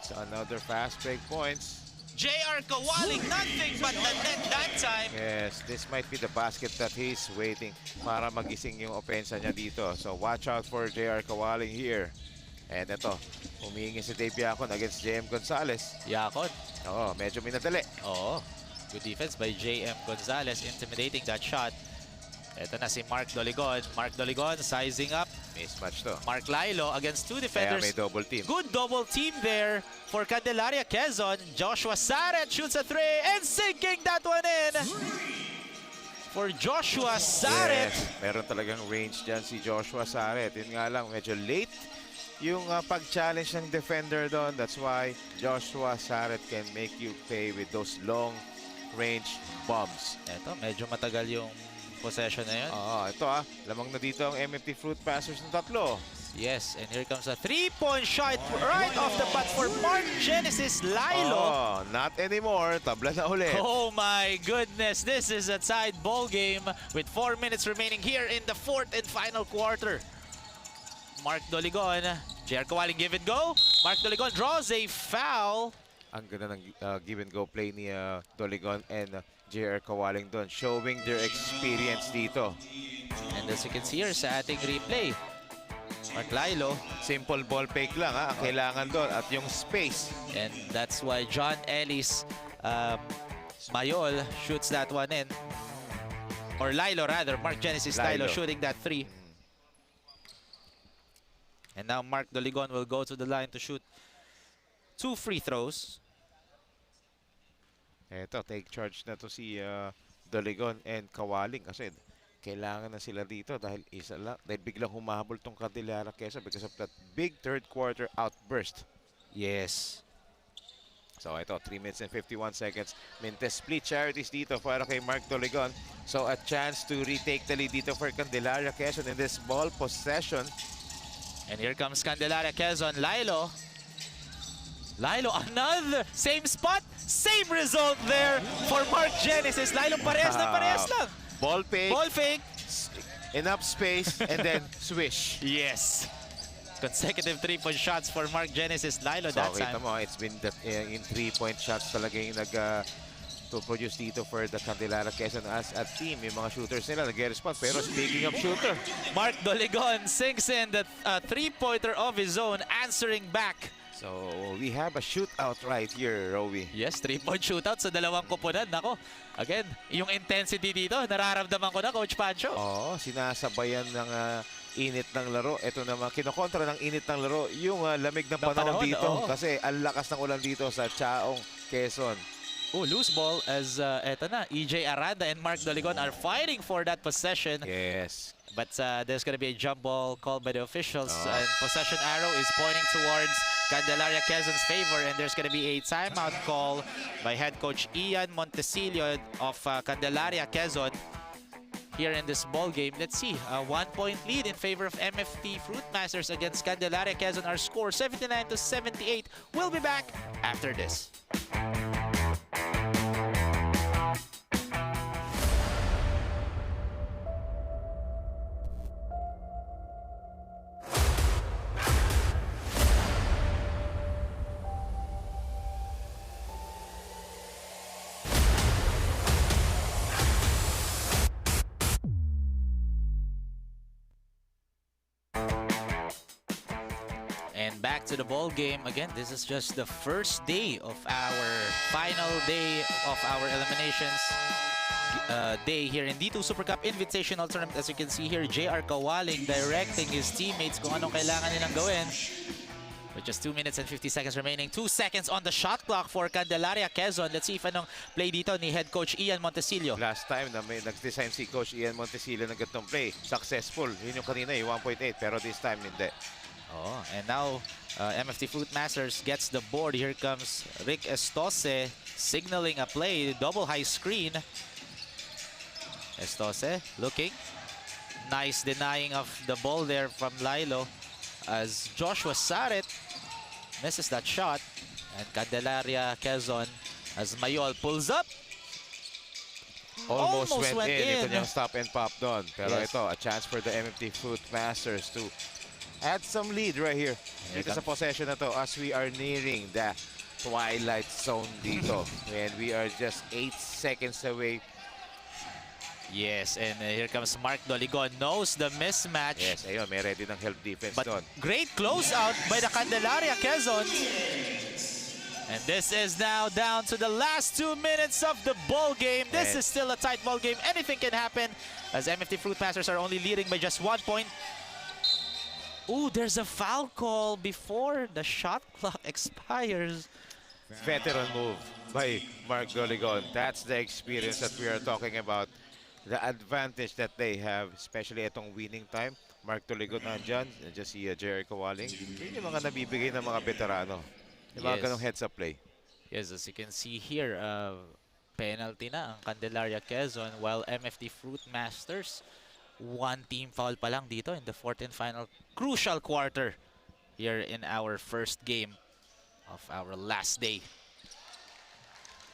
So another fast break points. JR Kawaling, nothing but the net that time. Yes, this might be the basket that he's waiting para magising yung opensa niya dito. So watch out for JR Kawaling here. And ito, humihingi si Dave Yacon against JM Gonzalez. Yacon. Medyo minadali. Good defense by JM Gonzalez, intimidating that shot. Ito na si Mark Doligon. Mark Doligon sizing up. Mismatch to. Mark Lailo against 2 Kaya defenders. may double team. Good double team there for Candelaria Quezon. Joshua Saret shoots a 3 and sinking that one in. For Joshua Saret. Yes, meron talagang range dyan si Joshua Saret. Yun nga lang, medyo late yung pag-challenge ng defender doon. That's why Joshua Saret can make you pay with those long range bombs. Ito, medyo matagal yung possession na yun. Ito lamang na dito ang MFT Fruitmasters ng tatlo. Yes, and here comes a 3-point shot right off the bat for Mark Genesis Lilo. Not anymore. Tabla na ulit. Oh my goodness, this is a tied ball game with 4 minutes remaining here in the fourth and final quarter. Mark Doligon, JR Kawaling give and go. Mark Doligon draws a foul. Ang ganda ng give and go play ni Doligon and JR Kawaling doon, showing their experience dito. And as you can see here sa ating replay, Mark Lilo. Simple ball fake lang ang kailangan doon at yung space. And that's why John Ellis Mayol shoots that one in. Or Lilo rather, Mark Genesis Lilo shooting that 3. And now Mark Doligon will go to the line to shoot 2 free throws. Eto, take charge na to si Doligon and Kawaling kasi kailangan na sila dito dahil isa lang. Dahil biglang humahabol tong Candelaria Quezon because of that big third quarter outburst. Yes. So ito, 3 minutes and 51 seconds. Mintes split charities dito para kay Mark Doligon. So a chance to retake the lead dito for Candelaria Quezon in this ball possession. And here comes Candelaria Quezon. Lilo. Lilo, another same spot, same result there for Mark Genesis. Lilo, parehas na parehas lang. Ball fake. Ball fake. Enough space and then swish. Yes. Consecutive 3-point shots for Mark Genesis Lilo So that kita time. mo, it's been that in 3-point shots talaga yung to produce dito for the Candelaria Quezon as a team. Yung mga shooters nila nag-respond. Pero speaking of shooter, Mark Doligon sinks in the 3-pointer of his own, answering back. so we have a shootout right here, Rowie. Yes, 3-point shootout sa dalawang koponan. Nako, again, yung intensity dito, nararamdaman ko na, Coach Pancho. Oo, sinasabayan ng init ng laro. Ito naman, kinokontra ng init ng laro yung lamig ng panahon dito. oo. Kasi ang lakas ng ulan dito sa Tiaong, Quezon. Oh, loose ball as eto na, EJ Aranda and Mark Doligon are fighting for that possession. Yes. But there's going to be a jump ball called by the officials, and possession arrow is pointing towards Candelaria Quezon's favor, and there's going to be a timeout call by head coach Ian Montesilio of Candelaria Quezon here in this ball game. Let's see, a 1-point lead in favor of MFT Fruitmasters against Candelaria Quezon. Our score 79-78. We'll be back after this. And back to the ball game. Again, this is just the first day of our final day of our eliminations day here in D2 Super Cup Invitational Tournament. As you can see here, JR Kawaling directing his teammates kung anong kailangan nilang gawin. With just 2 minutes and 50 seconds remaining. 2 seconds on the shot clock for Candelaria Quezon. Let's see if anong play dito ni head coach Ian Montesilio. Last time na may nag-design si Coach Ian Montesilio ng ganitong play, successful. Yun yung kanina, yung 1.8. Pero this time, hindi. Oh, and now MFT Fruitmasters gets the board. Here comes Rick Estose signaling a play. Double high screen. Estose looking. Nice denying of the ball there from Lilo as Joshua Saret misses that shot. And Candelaria Quezon as Mayol pulls up. Almost Almost went went in. in. Ito yung stop and pop doon. Pero Yes. ito, a chance for the MFT Fruitmasters to add some lead right here. Dito sa possession na to as we are nearing the twilight zone dito. And we are just 8 seconds away. Yes, and here comes Mark Doligon. Knows the mismatch. Yes, ayun, may ready ng help defense But doon. great closeout by the Candelaria Quezon. And this is now down to the last 2 minutes of the ball game. This is still a tight ball game. Anything can happen as MFT Fruitmasters are only leading by just 1 point. Ooh, there's a foul call before the shot clock expires. Veteran move by Mark Doligon. That's the experience that we are talking about. The advantage that they have, especially itong winning time. Mark Doligon nandyan. Nandiyan si Jerry Kawaling. Yun yung mga nabibigay ng mga veterano. Yung mga Yes. ganong heads-up play. Yes, as you can see here, Penalty na ang Candelaria Quezon while MFT Fruitmasters, one team foul pa lang dito in the fourth and final crucial quarter here in our first game of our last day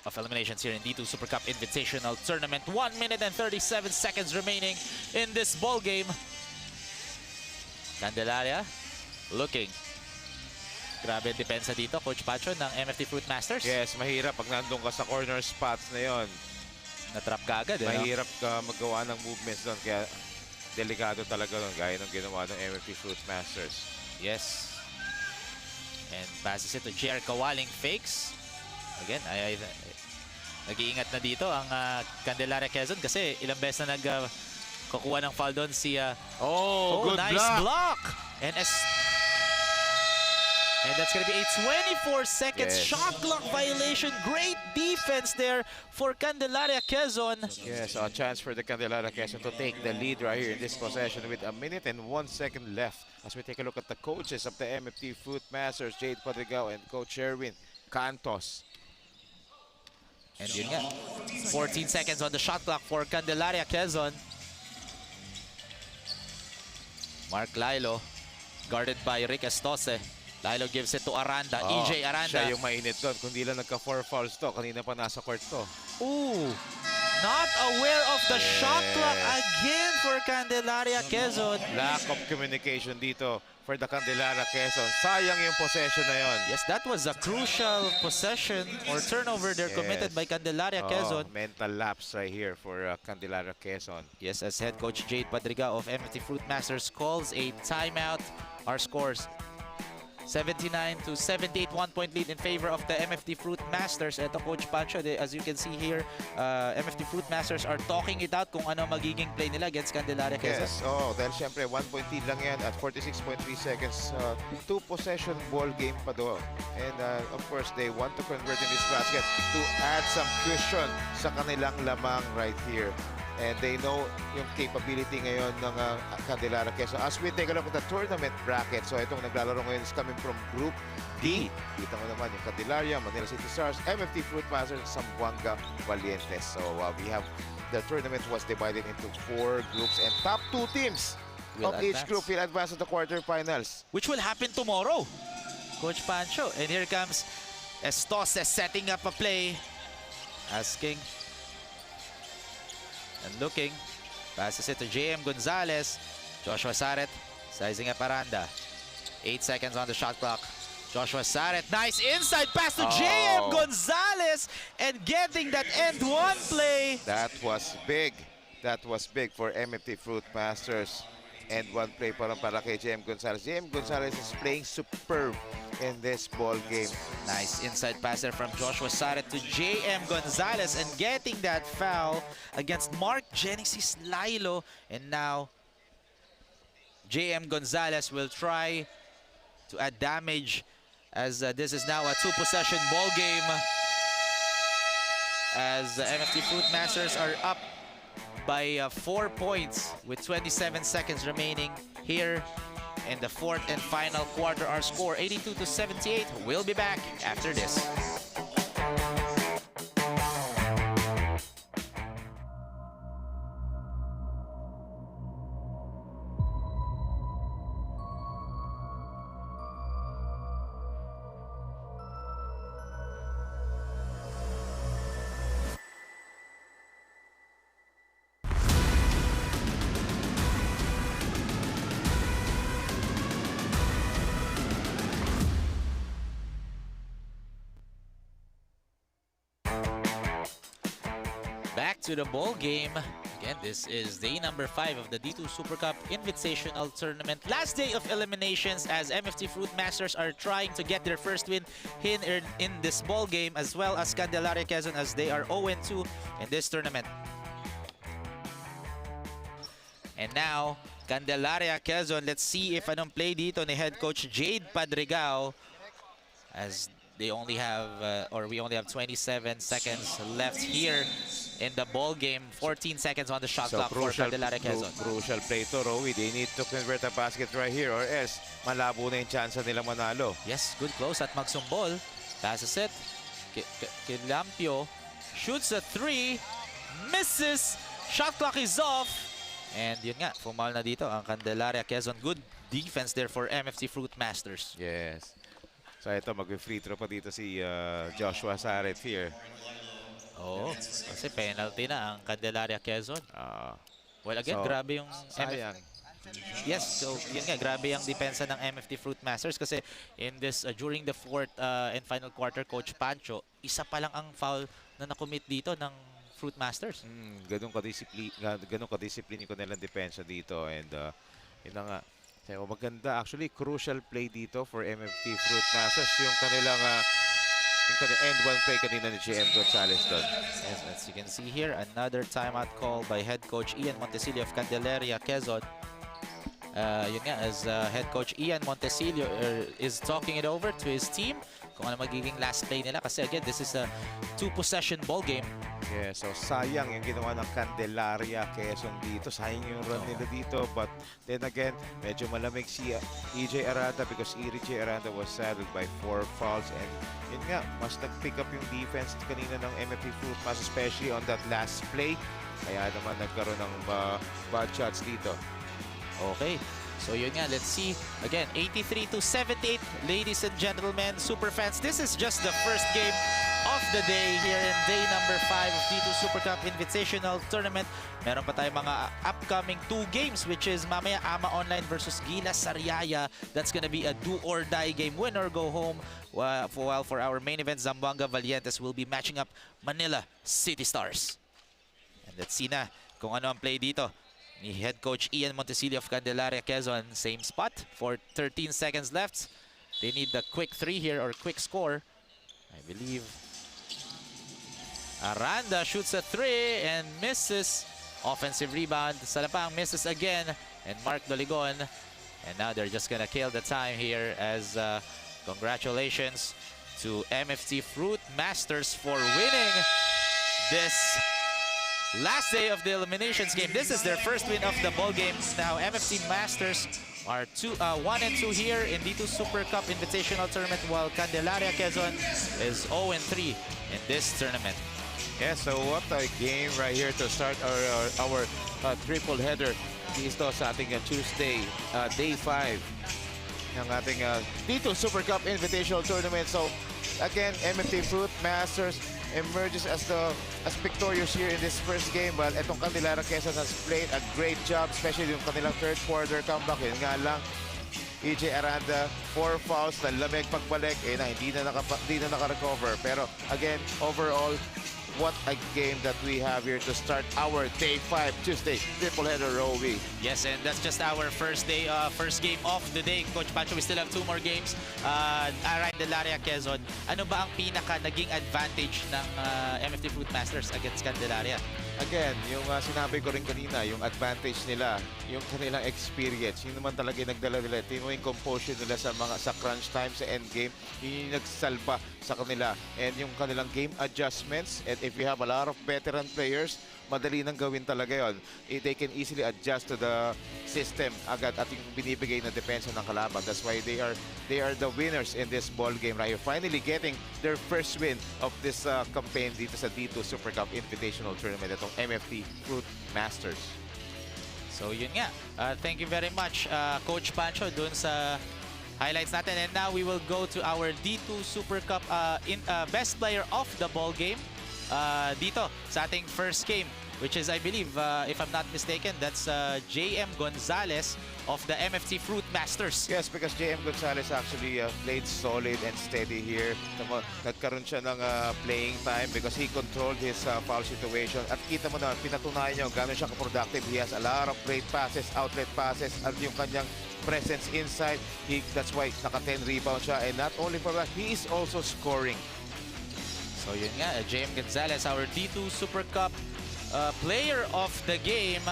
of eliminations here in D2 Super Cup Invitational Tournament. 1 minute and 37 seconds remaining in this ball game. Candelaria looking. Grabe ang depensa dito, Coach Pacho, ng MFT Fruitmasters. Yes, mahirap pag nandun ka sa corner spots na yon. Natrap ka agad, Mahirap ka magawa ng movements doon, kaya delikado talaga doon, gaya ng ginawa ng MFT Fruitmasters. Yes. And passes it to JR Kawaling, fakes. Again, nag-iingat na dito ang Candelaria Quezon kasi ilang beses na kukuha ng foul doon si... good nice block! And that's going to be a 24 seconds shot clock violation. Great defense there for Candelaria Quezon. Yes, a chance for the Candelaria Quezon to take the lead right here in this possession with 1 minute and 1 second left. As we take a look at the coaches of the MFT Fruitmasters, Jade Padrigao and Coach Sherwin Cantos. And yun nga, 14 seconds on the shot clock for Candelaria Quezon. Mark Lilo, guarded by Rick Estose. Lilo gives it to Aranda, EJ Aranda. Siya yung mainit doon. Kundi lang nagka-4 fouls to. Kanina pa nasa court to. Ooh, not aware of the shot clock again for Candelaria Quezon. Lack of communication dito for the Candelaria Quezon. Sayang yung possession na yon. Yes, that was a crucial possession or turnover there committed by Candelaria Quezon. Mental lapse right here for Candelaria Quezon. Yes, as head coach Jade Padrigao of MFT Fruitmasters calls a timeout. Our scores 79 to 78, 1-point lead in favor of the MFT Fruitmasters. Ito, Coach Pancho, as you can see here, MFT Fruitmasters are talking it out kung ano magiging play nila against Candelaria Quezon. Yes, dahil syempre 1-point lead lang yan at 46.3 seconds. Two-possession ball game pa doon. And of course, they want to convert in this basket to add some cushion sa kanilang lamang right here. And they know yung capability ngayon ng Candelaria Quezon. As we take a look at the tournament bracket, so itong naglalaro ngayon is coming from Group D. Kita mo naman yung Candelaria, Manila City Stars, MFT Fruitmasters, Zamboanga Valientes. So we have, the tournament was divided into 4 groups and top 2 teams of each group will advance to the quarterfinals. Which will happen tomorrow, Coach Pancho. And here comes Estose setting up a play. Asking and looking, passes it to JM Gonzalez. Joshua Saret sizing up Aranda. 8 seconds on the shot clock. Joshua Saret, nice inside pass to JM Gonzalez and getting that end one play. That was big. That was big for MFT Fruitmasters. And one play para kay JM Gonzalez. JM Gonzalez is playing superb in this ball game. Nice inside pass there from Joshua Saret to JM Gonzalez and getting that foul against Mark Genesis Lilo. And now JM Gonzalez will try to add damage as this is now a 2-possession ball game as MFT Fruitmasters are up by 4 points with 27 seconds remaining here in the fourth and final quarter. Our score 82 to 78. We'll be back after this. Back to the ball game. Again, this is day number 5 of the D2 Super Cup Invitational Tournament. Last day of eliminations as MFT Fruitmasters are trying to get their first win in this ball game, as well as Candelaria Quezon as they are 0-2 in this tournament. And now, Candelaria Quezon, let's see if anong play dito ni head coach Jade Padrigao as they only have, we only have 27 seconds left here in the ball game. 14 seconds on the shot clock for Candelaria Quezon. Crucial play to, Rowie. They need to convert a basket right here or else malabo na yung chance nila manalo. Yes, good close at magsumbol. Passes it. Kilampio. shoots a 3, misses, shot clock is off. And yun nga, fumal na dito ang Candelaria Quezon. Good defense there for MFC Fruitmasters. Yes. So ito, mag-free throw pa dito si Joshua Saret here. Oo, kasi penalty na ang Candelaria Quezon. Well, again, So, grabe yung sayang. Yes, so yun nga, grabe ang depensa ng MFT Fruitmasters kasi in this during the fourth and final quarter, Coach Pancho, isa pa lang ang foul na nakomit dito ng Fruitmasters. Ganun kadisiplin ko nilang depensa dito, and yun na nga. So, maganda, actually crucial play dito for MFT Fruitmasters, yung kanilang end one play kanina ni GM Gonzalez doon. Yes, as you can see here, another timeout call by head coach Ian Montesilio of Candelaria Quezon. Yun nga, as head coach Ian Montesilio is talking it over to his team kung ano magiging last play nila kasi again, this is a 2-possession ball game. Yeah, so sayang yung ginawa ng Candelaria Quezon dito. Sayang yung run nila dito. But then again, medyo malamig si EJ Aranda because EJ Aranda was saddled by 4 fouls. And yun nga, mas nag-pick up yung defense kanina ng MFP Fruitmasters, especially on that last play. Kaya naman nagkaroon ng bad shots dito. Okay, so yun nga, let's see. Again, 83-78, ladies and gentlemen, super fans. This is just the first game of the day here in day number 5 of D2 Super Cup Invitational Tournament. Meron pa tayong mga upcoming 2 games, which is mamaya Ama Online versus Gilas Sariaya. That's gonna be a do-or-die game, win or go home. While for our main event, Zamboanga Valientes will be matching up Manila City Stars. And let's see na kung ano ang play dito ni head coach Ian Montesilio of Candelaria Quezon. Same spot for 13 seconds left. They need the quick 3 here or quick score, I believe. Aranda shoots a 3 and misses. Offensive rebound. Salapang misses again. And Mark Doligon. And now they're just gonna kill the time here as congratulations to MFT Fruitmasters for winning this last day of the eliminations game. This is their first win of the ball games. Now MFT Masters are 1-2 here in D2 Super Cup Invitational Tournament, while Candelaria Quezon is 0-3 in this tournament. Yeah, so what a game right here to start our triple header dito sa ating Tuesday, day 5 ng ating D2 Super Cup Invitational Tournament. So again, MFT Fruitmasters emerges as victorious here in this first game. But etong Candelaria Quezon has played a great job, especially yung kanilang third quarter comeback. Yun nga lang, EJ Aranda, 4 fouls, na lamig pagbalik, hindi na naka-recover. Pero again, overall, what a game that we have here to start our day 5 Tuesday triple header, Rowie. Yes, and that's just our first day, first game of the day. Coach Pancho, we still have 2 more games. Candelaria Quezon, ano ba ang pinaka naging advantage ng MFT Fruitmasters against Candelaria? Again, yung sinabi ko rin kanina, yung advantage nila, yung kanilang experience, yun naman talaga yung nagdala nila. Tingnan mo yung composure nila sa crunch time, sa end game, yun yung nagsalba sa kanila. And yung kanilang game adjustments, and if you have a lot of veteran players, madali nang gawin talaga yon. They can easily adjust to the system agad at yung binibigay na depensa ng kalaban. That's why they are the winners in this ball game right here. Finally getting their first win of this campaign dito sa D2 Super Cup Invitational Tournament, itong MFT Fruitmasters. So yun nga, thank you very much Coach Pancho dun sa highlights natin. And now we will go to our D2 Super Cup best player of the ball game dito sa ating first game, which is, I believe, if I'm not mistaken, that's JM Gonzalez of the MFT Fruitmasters. Yes, because JM Gonzalez actually played solid and steady here. Nagkaroon siya ng playing time because he controlled his foul situation. At kita mo na, pinatunayan niya gano'n siya ka-productive. He has a lot of great passes, outlet passes, at yung kanyang presence inside. That's why naka-10 rebounds siya. And not only for that, he is also scoring. So yun nga, JM Gonzalez, our D2 Super Cup player of the game,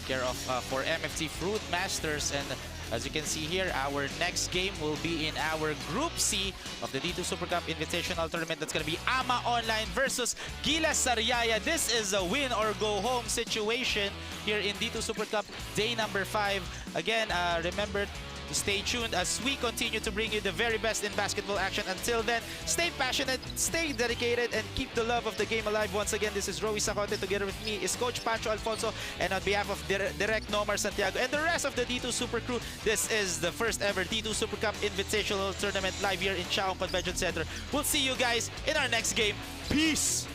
care of for MFT Fruitmasters. And as you can see here, our next game will be in our Group C of the D2 Super Cup Invitational Tournament. That's going to be Ama Online versus Gilas Sariaya. This is a win or go home situation here in D2 Super Cup day number 5. Again, remember, to stay tuned as we continue to bring you the very best in basketball action. Until then, stay passionate, stay dedicated, and keep the love of the game alive. Once again, this is Rowie Sacote. Together with me is Coach Pancho Alfonso, and on behalf of Direct Nomar Santiago and the rest of the D2 Super Crew, this is the first ever D2 Super Cup Invitational Tournament live here in Tiaong Convention Center. We'll see you guys in our next game. Peace!